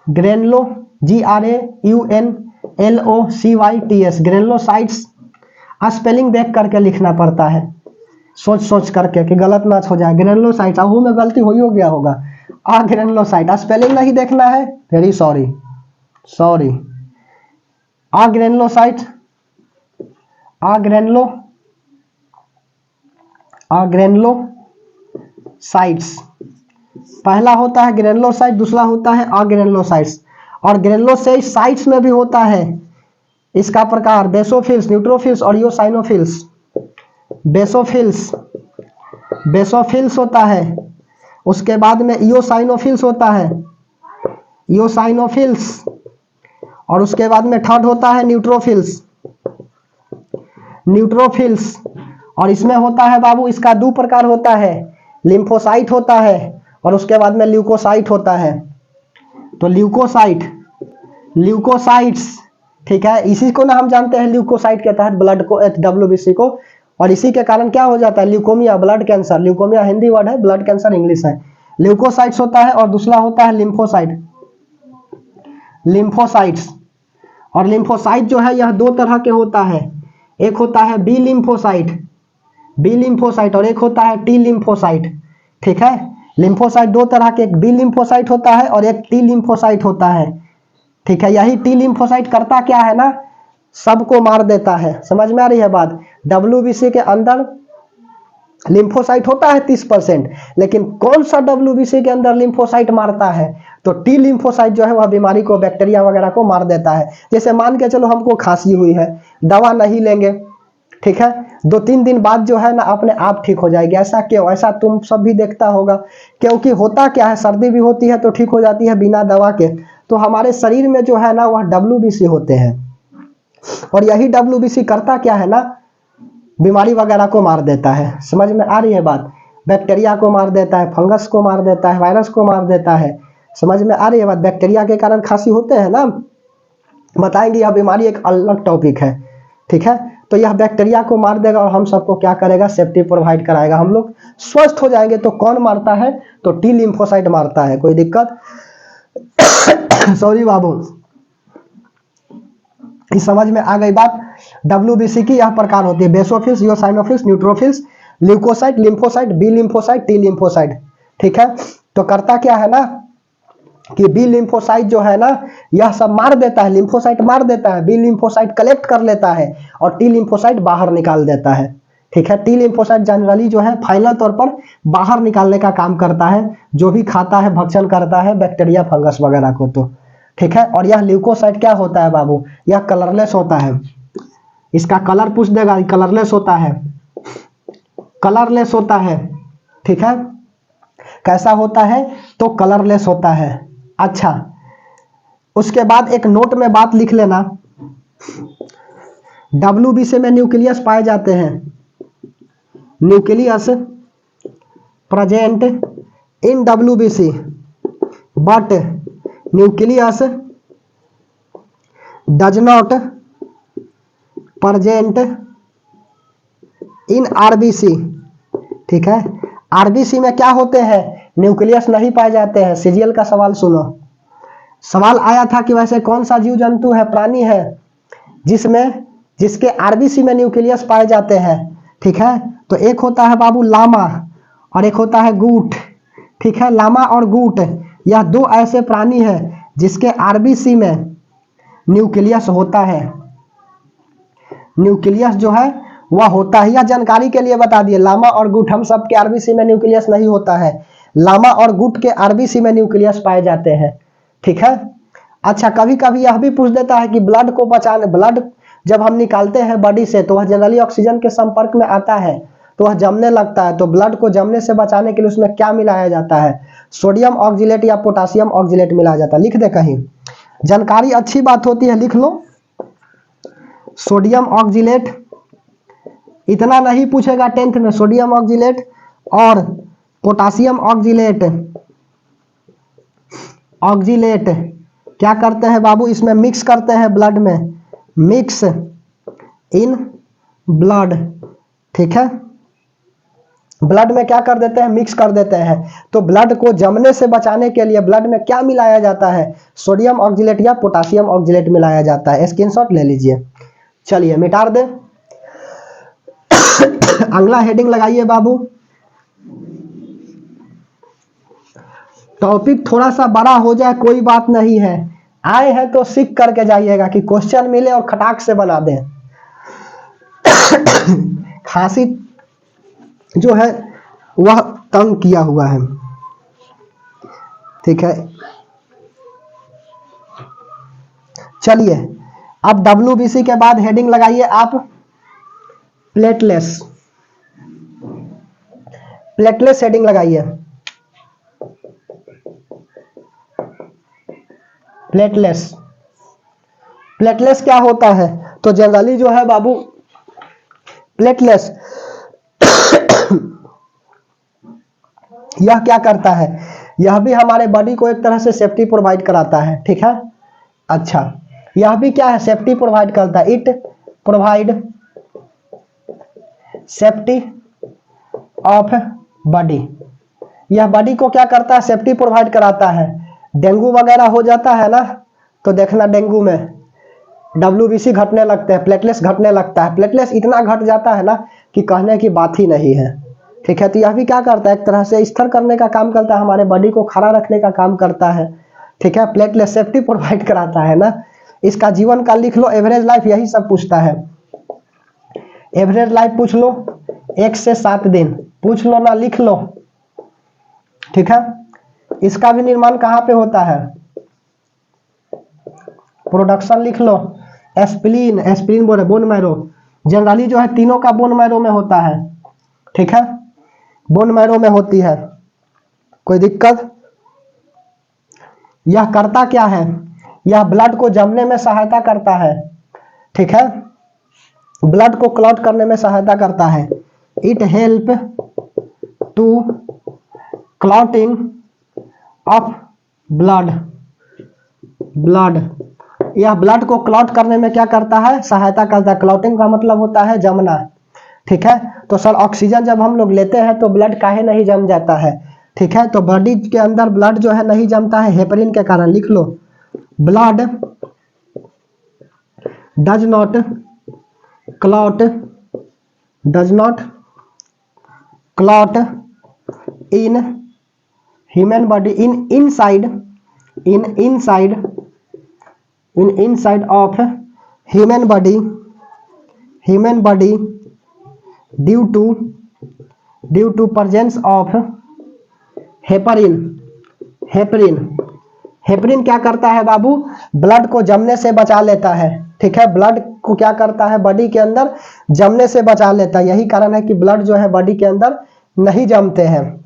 Speaker 1: granulo GRAUNLOCYTS, granulocytes. Spelling देख करके लिखना पड़ता है, सोच सोच करके कि गलत ना हो जाए। ग्रेनुलोसाइट्स अब में गलती हो गया होगा, अग्रेनुलोसाइट स्पेलिंग नहीं देखना है, वेरी सॉरी सॉरी। अग्रेनुलोसाइट, अग्रेनुलोसाइट्स, पहला होता है ग्रेनुलोसाइट, दूसरा होता है अग्रेनुलोसाइट्स। और ग्रेनुलोसाइट्स में भी होता है इसका प्रकार बेसोफिल्स, न्यूट्रोफिल्स और इओसाइनोफिल्स। बेसोफिल्स होता है, उसके बाद में इओसाइनोफिल्स होता है, इओसाइनोफिल्स। और उसके बाद में थर्ड होता है न्यूट्रोफिल्स। और इसमें होता है बाबू, इसका 2 प्रकार होता है, लिम्फोसाइट होता है और उसके बाद में ल्यूकोसाइट होता है। तो ल्यूकोसाइट्स, ठीक है, इसी को ना हम जानते हैं ल्यूकोसाइट के तहत ब्लड को, डब्ल्यूबीसी को। और इसी के कारण क्या हो जाता है, leukaemia, blood cancer. Leukaemia Hindi word है, ब्लड कैंसर इंग्लिश है। ल्यूकोसाइट्स होता है और दूसरा होता है लिम्फोसाइट्स। और लिम्फोसाइट जो है यह 2 तरह के होता है, एक होता है बी लिम्फोसाइट और एक होता है टी लिम्फोसाइट, ठीक है। लिम्फोसाइट 2 तरह के, एक बी लिम्फोसाइट होता है और एक टी लिम्फोसाइट होता है, ठीक है। यही टी लिम्फोसाइट करता क्या है ना, सबको मार देता है। समझ में आ रही है बात। डब्ल्यूबीसी के अंदर लिम्फोसाइट होता है 30%, लेकिन कौन सा डब्ल्यूबीसी के अंदर लिम्फोसाइट मारता है, तो टी लिम्फोसाइट जो है वह बीमारी को, बैक्टीरिया वगैरह को मार देता है। जैसे मान के चलो हमको खांसी हुई है, दवा नहीं लेंगे, ठीक है, 2-3 दिन बाद जो है ना अपने आप ठीक हो जाएगी। ऐसा क्यों? ऐसा तुम सब भी देखता होगा, क्योंकि होता क्या है, सर्दी भी होती है तो ठीक हो जाती है बिना दवा के। तो हमारे शरीर में जो है ना वह डब्ल्यूबीसी होते हैं, और यही डब्ल्यूबीसी करता क्या है ना, बीमारी वगैरह को मार देता है। समझ में आ रही है बात। बैक्टीरिया को मार देता है, फंगस को मार देता है, वायरस को मार देता है। समझ में आ रही है बात। बैक्टीरिया के कारण खांसी होते हैं ना, बताएंगे, यह बीमारी एक अलग टॉपिक है, ठीक है। तो यह बैक्टीरिया को मार देगा और हम सबको क्या करेगा, सेफ्टी प्रोवाइड कराएगा, हम लोग स्वस्थ हो जाएंगे। तो कौन मारता है, तो टी लिम्फोसाइट मारता है। कोई दिक्कत? सॉरी बाबू, इस समझ में आ गई बात। डब्ल्यूबीसी की यह प्रकार होती है, basophils, eosinophils, neutrophils, leucocyte, lymphocyte, B lymphocyte, T lymphocyte, ठीक है। तो करता क्या है ना कि बी लिम्फोसाइट जो है ना यह सब मार देता है, लिम्फोसाइट मार देता है, बी लिम्फोसाइट कलेक्ट कर लेता है और टी लिम्फोसाइट बाहर निकाल देता है, ठीक है। टी लिम्फोसाइट जनरली जो है फाइनल तौर पर बाहर निकालने का काम करता है, जो भी खाता है, भक्षण करता है बैक्टीरिया, फंगस वगैरह को, तो ठीक है। और यह ल्यूकोसाइट क्या होता है बाबू, यह कलरलेस होता है। इसका कलर पूछ देगा, कलरलेस होता है, कलरलेस होता है, ठीक है। कैसा होता है, तो कलरलेस होता है। अच्छा, उसके बाद एक नोट में बात लिख लेना, डब्ल्यूबीसी में न्यूक्लियस पाए जाते हैं, nucleus present in WBC but nucleus does not present in RBC, ठीक है। आरबीसी में क्या होते हैं, न्यूक्लियस नहीं पाए जाते हैं। सीजीएल का सवाल सुनो, सवाल आया था कि वैसे कौन सा जीव जंतु है, प्राणी है, जिसके आरबीसी में न्यूक्लियस पाए जाते हैं, ठीक है। तो एक होता है बाबू लामा और एक होता है गूट, ठीक है। लामा और गूट यह 2 ऐसे प्राणी हैं जिसके आरबीसी में न्यूक्लियस होता है। न्यूक्लियस जो है वह होता है, यह जानकारी के लिए बता दिए। लामा और गूट, हम सब के आरबीसी में न्यूक्लियस नहीं होता है, लामा और गूट के आरबीसी में न्यूक्लियस पाए जाते हैं, ठीक है। अच्छा, कभी कभी यह भी पूछ देता है कि ब्लड को बचाने, ब्लड जब हम निकालते हैं बॉडी से तो वह जनरली ऑक्सीजन के संपर्क में आता है तो वह जमने लगता है, तो ब्लड को जमने से बचाने के लिए उसमें क्या मिलाया जाता है? सोडियम ऑक्जिलेट या पोटासियम ऑक्जिलेट मिलाया जाता है। लिख दे कहीं, जानकारी अच्छी बात होती है, लिख लो। सोडियम ऑक्जिलेट, इतना नहीं पूछेगा 10th में, सोडियम ऑक्जिलेट और पोटासियम ऑक्जिलेट, ऑक्जिलेट क्या करते हैं बाबू, इसमें मिक्स करते हैं ब्लड में, मिक्स इन ब्लड, ठीक है, ब्लड में क्या कर देते हैं, मिक्स कर देते हैं। तो ब्लड को जमने से बचाने के लिए ब्लड में क्या मिलाया जाता है? सोडियम ऑक्जिलेट या पोटासियम ऑक्जिलेट मिलाया जाता है। स्क्रीनशॉट ले लीजिए। चलिए मिटा दे। अगला हेडिंग लगाइए बाबू। टॉपिक थोड़ा सा बड़ा हो जाए कोई बात नहीं है, आए हैं तो सीख करके जाइएगा कि क्वेश्चन मिले और खटाक से बना दें। खांसी जो है वह तंग किया हुआ है, ठीक है। चलिए अब WBC के बाद हेडिंग लगाइए आप प्लेटलेस, प्लेटलेस हेडिंग लगाइए। प्लेटलेस, प्लेटलेस क्या होता है? तो जनरली जो है बाबू प्लेटलेस यह क्या करता है, यह भी हमारे बॉडी को एक तरह से सेफ्टी प्रोवाइड कराता है, ठीक है। अच्छा, यह भी क्या है, सेफ्टी प्रोवाइड करता है। It provide safety of body, यह बॉडी को क्या करता है, सेफ्टी प्रोवाइड कराता है। डेंगू वगैरह हो जाता है ना, तो देखना डेंगू में WBC घटने लगते हैं, प्लेटलेस घटने लगता है। प्लेटलेस इतना घट जाता है ना कि कहने की बात ही नहीं है, ठीक है। तो यह भी क्या करता है, एक तरह से स्थिर करने का काम करता है, हमारे बॉडी को खड़ा रखने का काम करता है, ठीक है। प्लेटलेस सेफ्टी प्रोवाइड कराता है ना। इसका जीवन काल लिख लो, एवरेज लाइफ, यही सब पूछता है। एवरेज लाइफ पूछ लो, 1 से 7 दिन पूछ लो ना, लिख लो, ठीक है। इसका भी निर्माण कहाँ पे होता है, प्रोडक्शन लिख लो। एस्पिरिन, एस्पिरिन बोले बोन मैरो, जनरली जो है तीनों का बोन मैरो में होता है, ठीक है, बोन मैरो में होती है। कोई दिक्कत? यह करता क्या है, यह ब्लड को जमने में सहायता करता है, ठीक है, ब्लड को क्लॉट करने में सहायता करता है। It help to clotting of blood, blood, यह ब्लड को क्लॉट करने में क्या करता है, सहायता करता है। क्लॉटिंग का मतलब होता है जमना, ठीक है। तो सर ऑक्सीजन जब हम लोग लेते हैं तो ब्लड काहे नहीं जम जाता है, ठीक है। तो बॉडी के अंदर ब्लड जो है नहीं जमता है हेपरिन के कारण, लिख लो। Blood does not clot, does not clot in human body, in inside, in inside, in inside of human body, human body due to presence of heparin, heparin, heparin क्या करता है बाबू, ब्लड को जमने से बचा लेता है, ठीक है। ब्लड को क्या करता है, बॉडी के अंदर जमने से बचा लेता है। यही कारण है कि ब्लड जो है बॉडी के अंदर नहीं जमते हैं।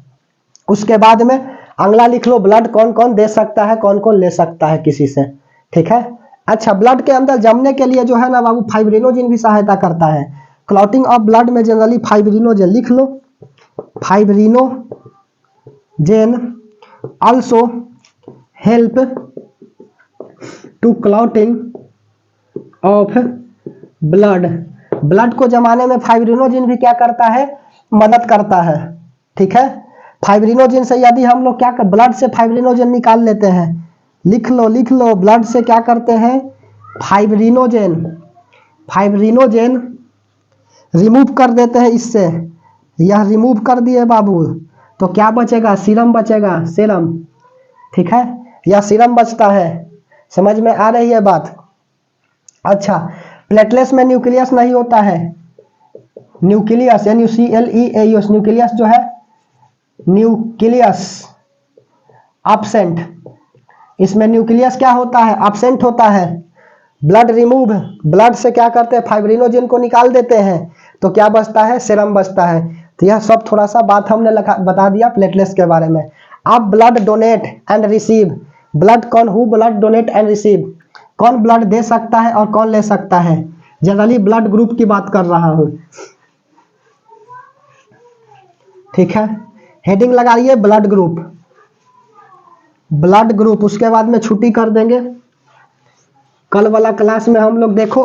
Speaker 1: उसके बाद में अगला लिख लो, ब्लड कौन कौन दे सकता है, कौन कौन ले सकता है किसी से, ठीक है। अच्छा, ब्लड के अंदर जमने के लिए जो है ना बाबू फाइब्रिनोजेन भी सहायता करता है। क्लॉटिंग ऑफ ब्लड में जनरली फाइब्रिनोजेन, लिख लो। Fibrinogen also help to clotting of blood, blood को जमाने में फाइब्रिनोजेन भी क्या करता है, मदद करता है, ठीक है। फाइब्रिनोजेन से यदि हम लोग क्या कर, ब्लड से फाइब्रिनोजेन निकाल लेते हैं, लिख लो, लिख लो, ब्लड से क्या करते हैं, फाइब्रिनोजेन, फाइब्रिनोजेन रिमूव कर देते हैं इससे। यह रिमूव कर दिए बाबू तो क्या बचेगा, सीरम बचेगा, सीरम, ठीक है। यह सीरम बचता है, समझ में आ रही है बात। अच्छा, प्लेटलेट्स में न्यूक्लियस नहीं होता है, न्यूक्लियस NUCLEAS, न्यूक्लियस जो है, न्यूक्लियस एब्सेंट, इसमें न्यूक्लियस क्या होता है, एब्सेंट होता है। ब्लड रिमूव, ब्लड से क्या करते हैं, फाइब्रिनोजेन को निकाल देते हैं, तो क्या बचता है, सीरम बचता है। तो यह सब थोड़ा सा बात हमने बता दिया प्लेटलेट्स के बारे में। अब blood donate and receive, blood कौन, who blood donate and receive, कौन ब्लड दे सकता है और कौन ले सकता है। जनरली ब्लड ग्रुप की बात कर रहा हूं, ठीक है। हेडिंग लगाइए ब्लड ग्रुप, ब्लड ग्रुप। उसके बाद में छुट्टी कर देंगे। कल वाला क्लास में हम लोग देखो,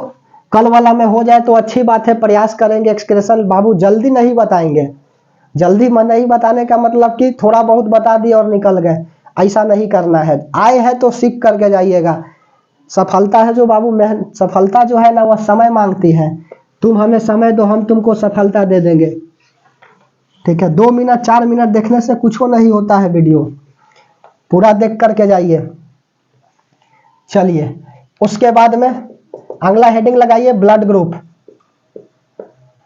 Speaker 1: कल वाला में हो जाए तो अच्छी बात है, प्रयास करेंगे। एक्सप्रेशन बाबू जल्दी नहीं बताएंगे, जल्दी नहीं बताने का मतलब कि थोड़ा बहुत बता दिए और निकल गए, ऐसा नहीं करना है। आए हैं तो सीख करके जाइएगा। सफलता है जो बाबू, सफलता जो है ना वह समय मांगती है। तुम हमें समय दो, हम तुमको सफलता दे देंगे, ठीक है। 2 मिनट 4 मिनट देखने से कुछ नहीं होता है, वीडियो पूरा देख करके जाइए। चलिए उसके बाद में अगला हेडिंग लगाइए ब्लड ग्रुप।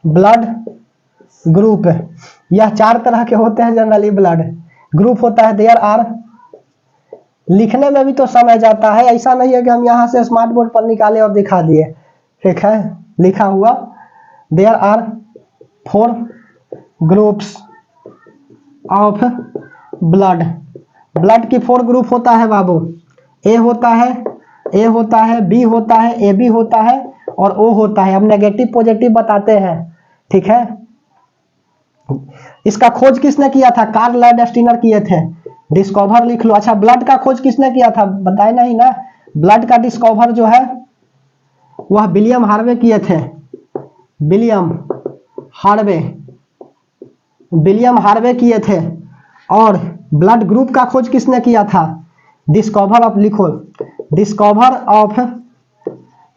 Speaker 1: ब्लड ग्रुप यह 4 तरह के होते हैं जनरली। ब्लड ग्रुप होता है, देयर आर, लिखने में भी तो समय जाता है, ऐसा नहीं है कि हम यहाँ से स्मार्ट बोर्ड पर निकाले और दिखा दिए, ठीक है। लिखा हुआ there are 4 groups of blood. Blood की 4 ग्रुप होता है बाबू। ए होता है, ए होता है, बी होता है, ए बी होता है और ओ होता है। हम नेगेटिव पॉजिटिव बताते हैं, ठीक है। इसका खोज किसने किया था, कार्ल लैंडस्टीनर किए थे। डिस्कवर लिख लो। अच्छा, ब्लड का खोज किसने किया था, बताए नहीं ना। ब्लड का डिस्कवर जो है वह विलियम हार्वे किए थे। विलियम हार्वे, विलियम हार्वे किए थे। और ब्लड ग्रुप का खोज किसने किया था, डिस्कवर ऑफ, लिखो discover of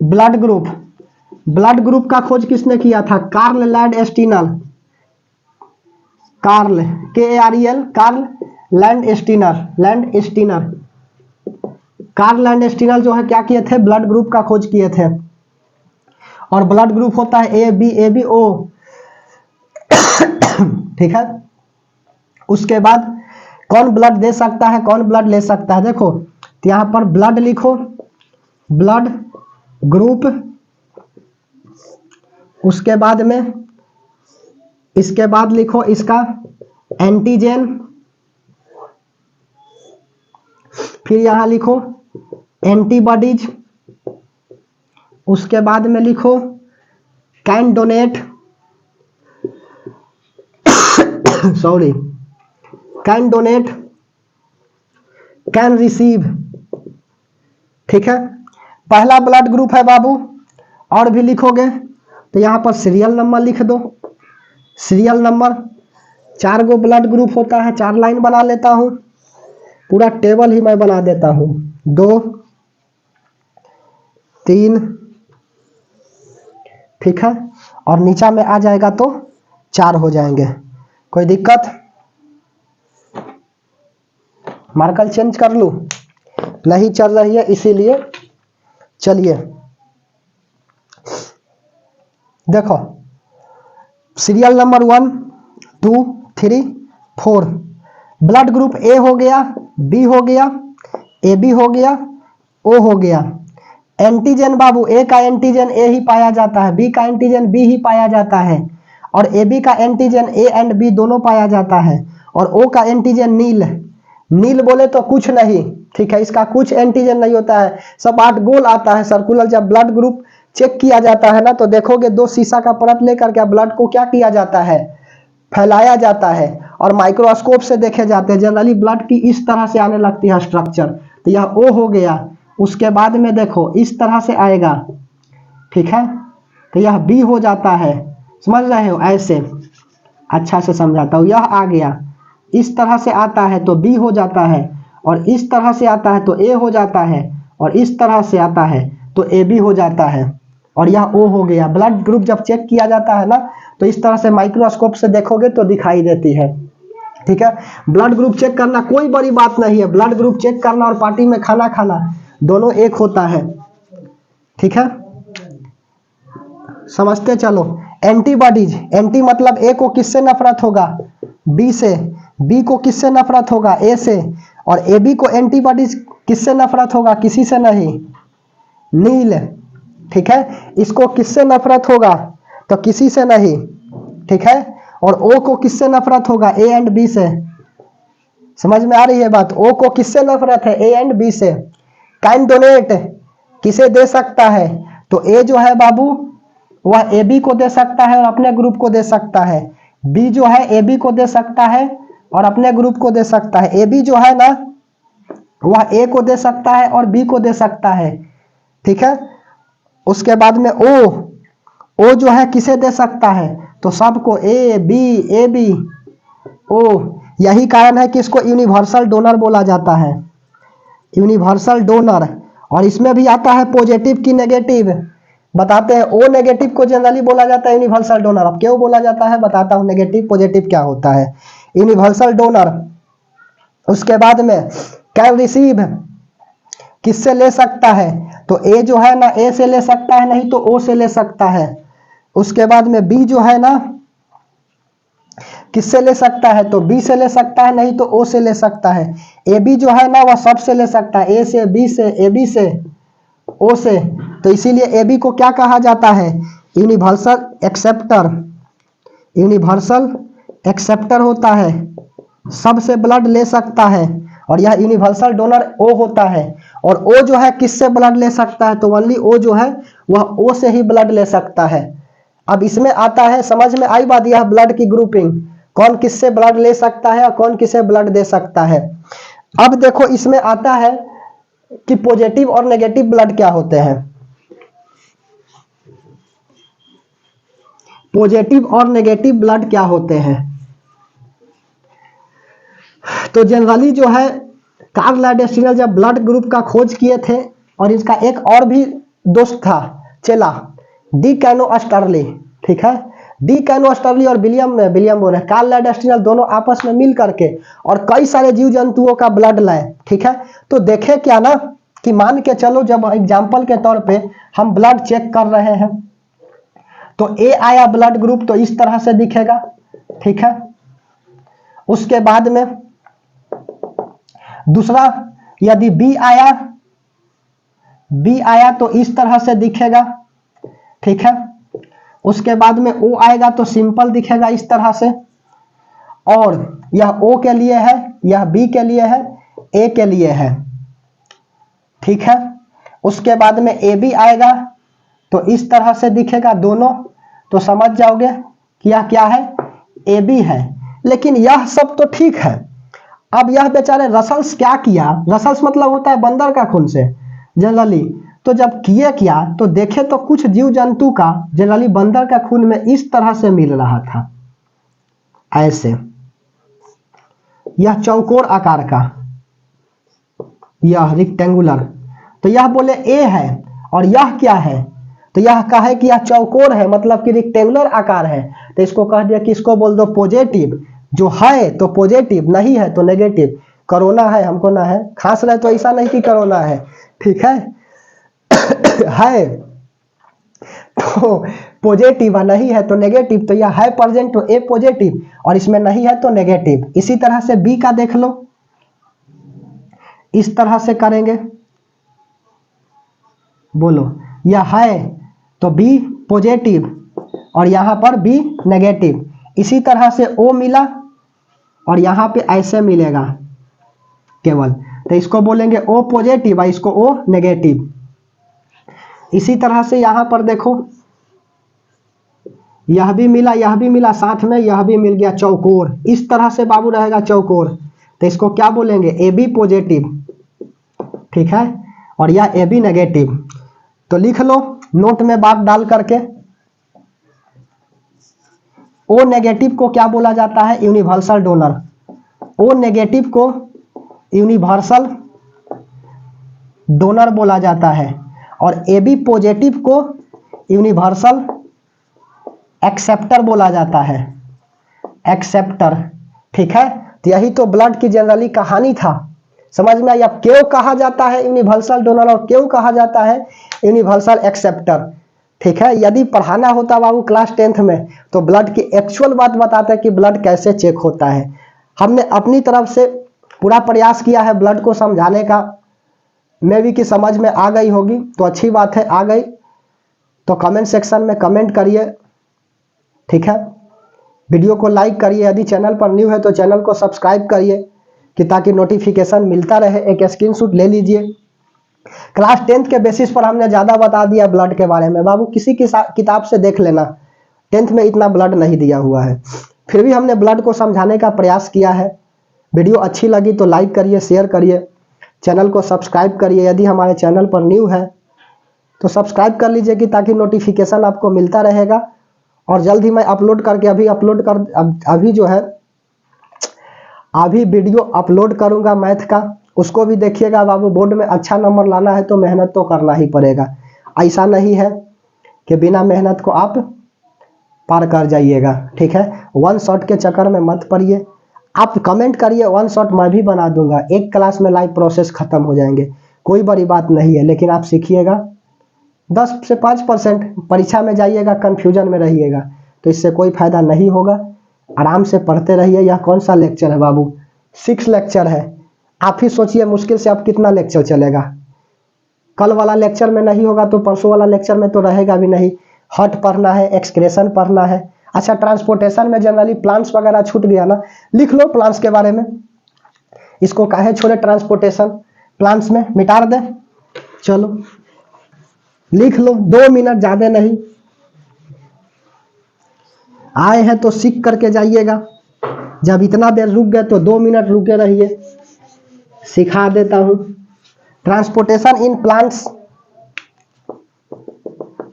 Speaker 1: blood group. Blood group का खोज किसने किया था, Karl Landsteiner. Karl, KARL, Karl Landsteiner, Landsteiner, Karl Landsteiner जो है क्या किए थे, ब्लड ग्रुप का खोज किए थे। और ब्लड ग्रुप होता है A B, A B O, ठीक है। उसके बाद कौन ब्लड दे सकता है, कौन ब्लड ले सकता है, देखो तो यहां पर ब्लड लिखो, ब्लड ग्रुप। उसके बाद में, इसके बाद लिखो इसका एंटीजन, फिर यहां लिखो एंटीबॉडीज। उसके बाद में लिखो can donate, sorry, can donate, can receive, ठीक है। पहला ब्लड ग्रुप है बाबू। और भी लिखोगे तो यहां पर सीरियल नंबर लिख दो। सीरियल नंबर, 4 गो ब्लड ग्रुप होता है, 4 लाइन बना लेता हूं, पूरा टेबल ही मैं बना देता हूं। 2 3, ठीक है। और नीचा में आ जाएगा तो 4 हो जाएंगे। कोई दिक्कत, मार्कर चेंज कर लूं, नहीं चल रही है इसीलिए। चलिए देखो, serial number 1 2 3 4, blood group A हो गया, बी हो गया, ए बी हो गया, ओ हो गया। एंटीजन बाबू, ए का एंटीजन ए ही पाया जाता है, बी का एंटीजन बी ही पाया जाता है, और ए बी का एंटीजन ए एंड बी दोनों पाया जाता है, और ओ का एंटीजन नील। नील बोले तो कुछ नहीं, ठीक है, इसका कुछ एंटीजन नहीं होता है, सब 8 गोल आता है सर्कुलर। जब ब्लड ग्रुप चेक किया जाता है ना तो देखोगे 2 शीशा का परत लेकर के ब्लड को क्या किया जाता है, फैलाया जाता है और माइक्रोस्कोप से देखे जाते हैं। जनरली ब्लड की इस तरह से आने लगती है स्ट्रक्चर, तो यह ओ हो गया। उसके बाद में देखो इस तरह से आएगा, ठीक है, तो यह बी हो जाता है, समझ रहे हो, ऐसे अच्छा से समझाता हूँ। यह आ गया, इस तरह से आता है तो बी हो जाता है, और इस तरह से आता है तो ए हो जाता है, और इस तरह से आता है तो ए बी हो जाता है, और यह ओ हो गया। ब्लड ग्रुप जब चेक किया जाता है ना तो इस तरह से माइक्रोस्कोप से देखोगे तो दिखाई देती है, ठीक है। ब्लड ग्रुप चेक करना कोई बड़ी बात नहीं है, ब्लड ग्रुप चेक करना और पार्टी में खाना खाना दोनों एक होता है, ठीक है, समझते चलो। एंटीबॉडीज, एंटी मतलब ए को किससे नफरत होगा, बी से, बी को किससे नफरत होगा, ए से, और ए बी को एंटीबॉडीज किससे नफरत होगा? किसी से नहीं, नील, ठीक है। इसको किससे नफरत होगा? तो किसी से नहीं, ठीक है। और ओ को किससे नफरत होगा? ए एंड बी से। समझ में आ रही है बात? ओ को किससे नफरत है? ए एंड बी से। कैन डोनेट किसे दे सकता है? तो ए जो है बाबू वह ए बी को दे सकता है और अपने ग्रुप को दे सकता है। बी जो है ए बी को दे सकता है और अपने ग्रुप को दे सकता है। ए बी जो है ना वह ए को दे सकता है और बी को दे सकता है, ठीक है। उसके बाद में ओ जो है किसे दे सकता है? तो सबको, ए बी ओ। यही कारण है कि इसको यूनिवर्सल डोनर बोला जाता है, यूनिवर्सल डोनर। और इसमें भी आता है पॉजिटिव की नेगेटिव, बताते हैं। ओ नेगेटिव को जनरली बोला जाता है यूनिवर्सल डोनर। अब क्यों बोला जाता है बताता हूं, नेगेटिव पॉजिटिव क्या होता है। Universal donor. उसके बाद में कैन रिसीव किससे ले सकता है? तो ए जो है ना ए से ले सकता है, नहीं तो ओ से ले सकता है। उसके बाद में बी जो है ना किससे ले सकता है? तो बी से ले सकता है, नहीं तो ओ से ले सकता है। ए बी जो है ना वह सबसे ले सकता है, ए से, बी से, ए बी से, ओ से। तो इसीलिए ए बी को क्या कहा जाता है? Universal acceptor. यूनिवर्सल एक्सेप्टर होता है, सबसे ब्लड ले सकता है। और यह यूनिवर्सल डोनर ओ होता है। और ओ जो है किससे ब्लड ले सकता है? तो ओनली ओ जो है वह ओ से ही ब्लड ले सकता है। अब इसमें आता है, समझ में आई बात, यह ब्लड की ग्रुपिंग, कौन किससे ब्लड ले सकता है और कौन किसे ब्लड दे सकता है। अब देखो इसमें आता है कि पॉजिटिव और नेगेटिव ब्लड क्या होते हैं। पॉजिटिव और नेगेटिव ब्लड क्या होते हैं? तो जनरली जो है कार्ल लैंडस्टीनर जब ब्लड ग्रुप का खोज किए थे, और इसका एक और भी दोस्त था, चेला, डी कैनो स्टर्ली, ठीक है। डी कैनो स्टर्ली और विलियम बोल रहे कार्ल लैंडस्टीनर दोनों आपस में मिल करके और कई सारे जीव जंतुओं का ब्लड लाए, ठीक है। तो देखे क्या ना कि मान के चलो, जब एग्जाम्पल के तौर पे हम ब्लड चेक कर रहे हैं, तो ए आया ब्लड ग्रुप तो इस तरह से दिखेगा, ठीक है। उसके बाद में दूसरा, यदि बी आया तो इस तरह से दिखेगा, ठीक है। उसके बाद में ओ आएगा तो सिंपल दिखेगा इस तरह से। और यह ओ के लिए है, यह बी के लिए है, ए के लिए है, ठीक है। उसके बाद में ए बी आएगा तो इस तरह से दिखेगा दोनों। तो समझ जाओगे कि यह क्या है, ए बी है। लेकिन यह सब तो ठीक है। अब यह बेचारे रसल्स क्या किया, रसल्स मतलब होता है बंदर का खून से जनरली। तो जब किए क्या तो देखे तो कुछ जीव जंतु का जनरली बंदर का खून में इस तरह से मिल रहा था, ऐसे, यह चौकोर आकार का, यह रेक्टेंगुलर। तो यह बोले ए है और यह क्या है, तो यह कहा है कि यह चौकोर है, मतलब कि रेक्टेंगुलर आकार है। तो इसको कह दिया कि इसको बोल दो पॉजिटिव। जो है तो पॉजिटिव, नहीं है तो नेगेटिव। कोरोना है हमको ना है, खांस रहे तो ऐसा नहीं कि कोरोना है, ठीक है। है तो पॉजिटिव है, नहीं है तो नेगेटिव। तो यह है प्रेजेंट तो ए पॉजिटिव, और इसमें नहीं है तो नेगेटिव। इसी तरह से बी का देख लो, इस तरह से करेंगे, बोलो यह है तो बी पॉजिटिव और यहां पर बी नेगेटिव। इसी तरह से ओ मिला और यहां पे ऐसे मिलेगा केवल, तो इसको बोलेंगे ओ पॉजिटिव और इसको ओ नेगेटिव। इसी तरह से यहां पर देखो, यह भी मिला, यह भी मिला, साथ में यह भी मिल गया चौकोर। इस तरह से बाबू रहेगा चौकोर, तो इसको क्या बोलेंगे, ए बी पॉजिटिव, ठीक है। और यह ए बी नेगेटिव। तो लिख लो नोट में बात डाल करके, ओ नेगेटिव को क्या बोला जाता है, यूनिवर्सल डोनर। ओ नेगेटिव को यूनिवर्सल डोनर बोला जाता है, और ए बी पॉजिटिव को यूनिवर्सल एक्सेप्टर बोला जाता है, एक्सेप्टर, ठीक है। तो यही तो ब्लड की जनरली कहानी था, समझ में आई। अब क्यों कहा जाता है यूनिवर्सल डोनर और क्यों कहा जाता है यूनिवर्सल एक्सेप्टर, ठीक है। यदि पढ़ाना होता बाबू क्लास 10th में तो ब्लड की एक्चुअल बात बताते हैं कि ब्लड कैसे चेक होता है। हमने अपनी तरफ से पूरा प्रयास किया है ब्लड को समझाने का। मे भी कि समझ में आ गई होगी तो अच्छी बात है, आ गई तो कमेंट सेक्शन में कमेंट करिए, ठीक है। वीडियो को लाइक करिए, यदि चैनल पर न्यू है तो चैनल को सब्सक्राइब करिए कि ताकि नोटिफिकेशन मिलता रहे। एक स्क्रीनशॉट ले लीजिए। क्लास 10th के बेसिस पर हमने ज़्यादा बता दिया ब्लड के बारे में। बाबू किसी की किताब से देख लेना, 10th में इतना ब्लड नहीं दिया हुआ है, फिर भी हमने ब्लड को समझाने का प्रयास किया है। वीडियो अच्छी लगी तो लाइक करिए, शेयर करिए, चैनल को सब्सक्राइब करिए। यदि हमारे चैनल पर न्यू है तो सब्सक्राइब कर लीजिए कि ताकि नोटिफिकेशन आपको मिलता रहेगा। और जल्द ही मैं अपलोड करके अभी जो है अभी वीडियो अपलोड करूंगा मैथ का, उसको भी देखिएगा। बाबू बोर्ड में अच्छा नंबर लाना है तो मेहनत तो करना ही पड़ेगा। ऐसा नहीं है कि बिना मेहनत को आप पार कर जाइएगा, ठीक है। वन शॉट के चक्कर में मत पड़िए। आप कमेंट करिए, वन शॉट मैं भी बना दूंगा, एक क्लास में लाइव प्रोसेस खत्म हो जाएंगे, कोई बड़ी बात नहीं है। लेकिन आप सीखिएगा, 10 से 5% परीक्षा में जाइएगा कंफ्यूजन में रहिएगा तो इससे कोई फायदा नहीं होगा। आराम से पढ़ते रहिए। यह कौन सा लेक्चर है बाबू? 6 लेक्चर है। आप ही सोचिए मुश्किल से अब कितना लेक्चर चलेगा। कल वाला लेक्चर में नहीं होगा तो परसों वाला लेक्चर में तो रहेगा भी नहीं। हट पढ़ना है, एक्सक्रेशन पढ़ना है। अच्छा, ट्रांसपोर्टेशन में जनरली प्लांट्स वगैरह छूट गया ना, लिख लो प्लांट्स के बारे में। इसको काहे छोड़े, ट्रांसपोर्टेशन प्लांट्स में मिटा दे। चलो लिख लो, 2 मिनट, ज्यादा नहीं। आए हैं तो सीख करके जाइएगा। जब इतना देर रुक गए तो 2 मिनट रुके रहिए, सिखा देता हूं। Transportation in plants,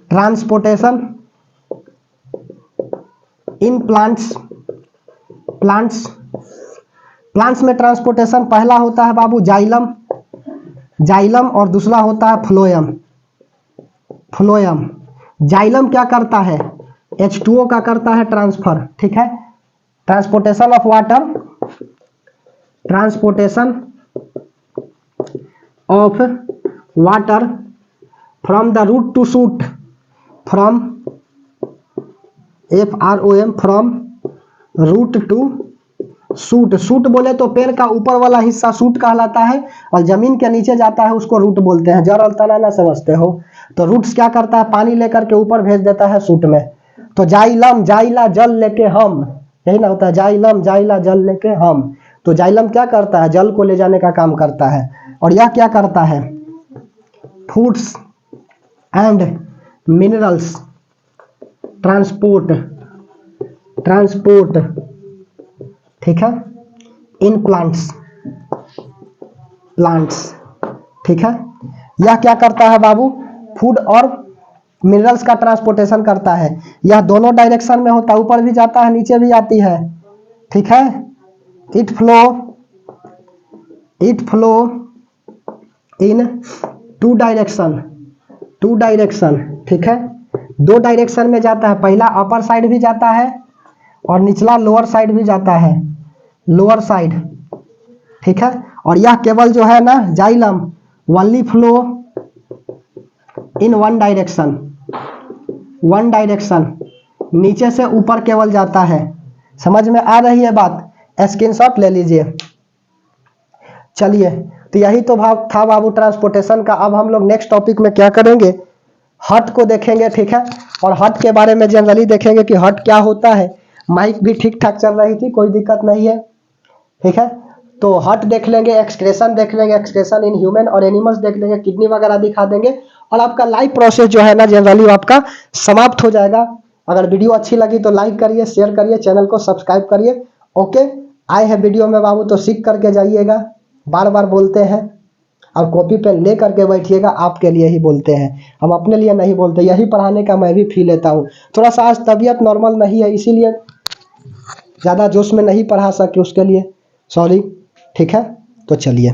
Speaker 1: transportation in plants में ट्रांसपोर्टेशन पहला होता है बाबू जाइलम और दूसरा होता है फ्लोएम। जाइलम क्या करता है? H2O का करता है ट्रांसफर, ठीक है। Transportation of water from the root to shoot, from FROM, from root to shoot. Shoot बोले तो पेड़ का ऊपर वाला हिस्सा शूट कहलाता है और जमीन के नीचे जाता है उसको रूट बोलते हैं। जड़ और तना ना समझते हो तो रूट्स क्या करता है, पानी लेकर के ऊपर भेज देता है शूट में। तो जाइलम, जाइला जल लेके हम, यही ना होता है, जाइलम जाइला जल लेके हम। तो जाइलम क्या करता है? जल को ले जाने का काम करता है। और यह क्या करता है? फूड्स एंड मिनरल्स ट्रांसपोर्ट, ठीक है, इन प्लांट्स, ठीक है। यह क्या करता है बाबू? फूड और मिनरल्स का ट्रांसपोर्टेशन करता है। यह दोनों डायरेक्शन में होता है, ऊपर भी जाता है नीचे भी आती है, ठीक है। It flow in two direction, ठीक है। 2 डायरेक्शन में जाता है, पहला अपर साइड भी जाता है और निचला लोअर साइड भी जाता है, लोअर साइड, ठीक है। और यह केवल जो है ना xylem only flow in one direction, नीचे से ऊपर केवल जाता है। समझ में आ रही है बात? स्क्रीनशॉट ले लीजिए। चलिए, तो यही तो भाव था बाबू ट्रांसपोर्टेशन का। अब हम लोग नेक्स्ट टॉपिक में क्या करेंगे, हट को देखेंगे, ठीक है। और हट के बारे में जनरली देखेंगे कि हट क्या होता है। माइक भी ठीक ठाक चल रही थी, कोई दिक्कत नहीं है, ठीक है। तो हट देख लेंगे, एक्सक्रेशन देख लेंगे, एक्सक्रेशन इन ह्यूमन और एनिमल्स देख लेंगे, किडनी वगैरह दिखा देंगे और आपका लाइव प्रोसेस जो है ना जनरली आपका समाप्त हो जाएगा। अगर वीडियो अच्छी लगी तो लाइक करिए, शेयर करिए, चैनल को सब्सक्राइब करिए। ओके, आए हैं वीडियो में बाबू तो सीख करके जाइएगा। बार बार बोलते हैं और कॉपी पेन ले करके बैठिएगा, आपके लिए ही बोलते हैं, हम अपने लिए नहीं बोलते। यही पढ़ाने का मैं भी फी लेता हूँ। थोड़ा सा आज तबीयत नॉर्मल नहीं है, इसीलिए ज़्यादा जोश में नहीं पढ़ा सके, उसके लिए सॉरी, ठीक है। तो चलिए।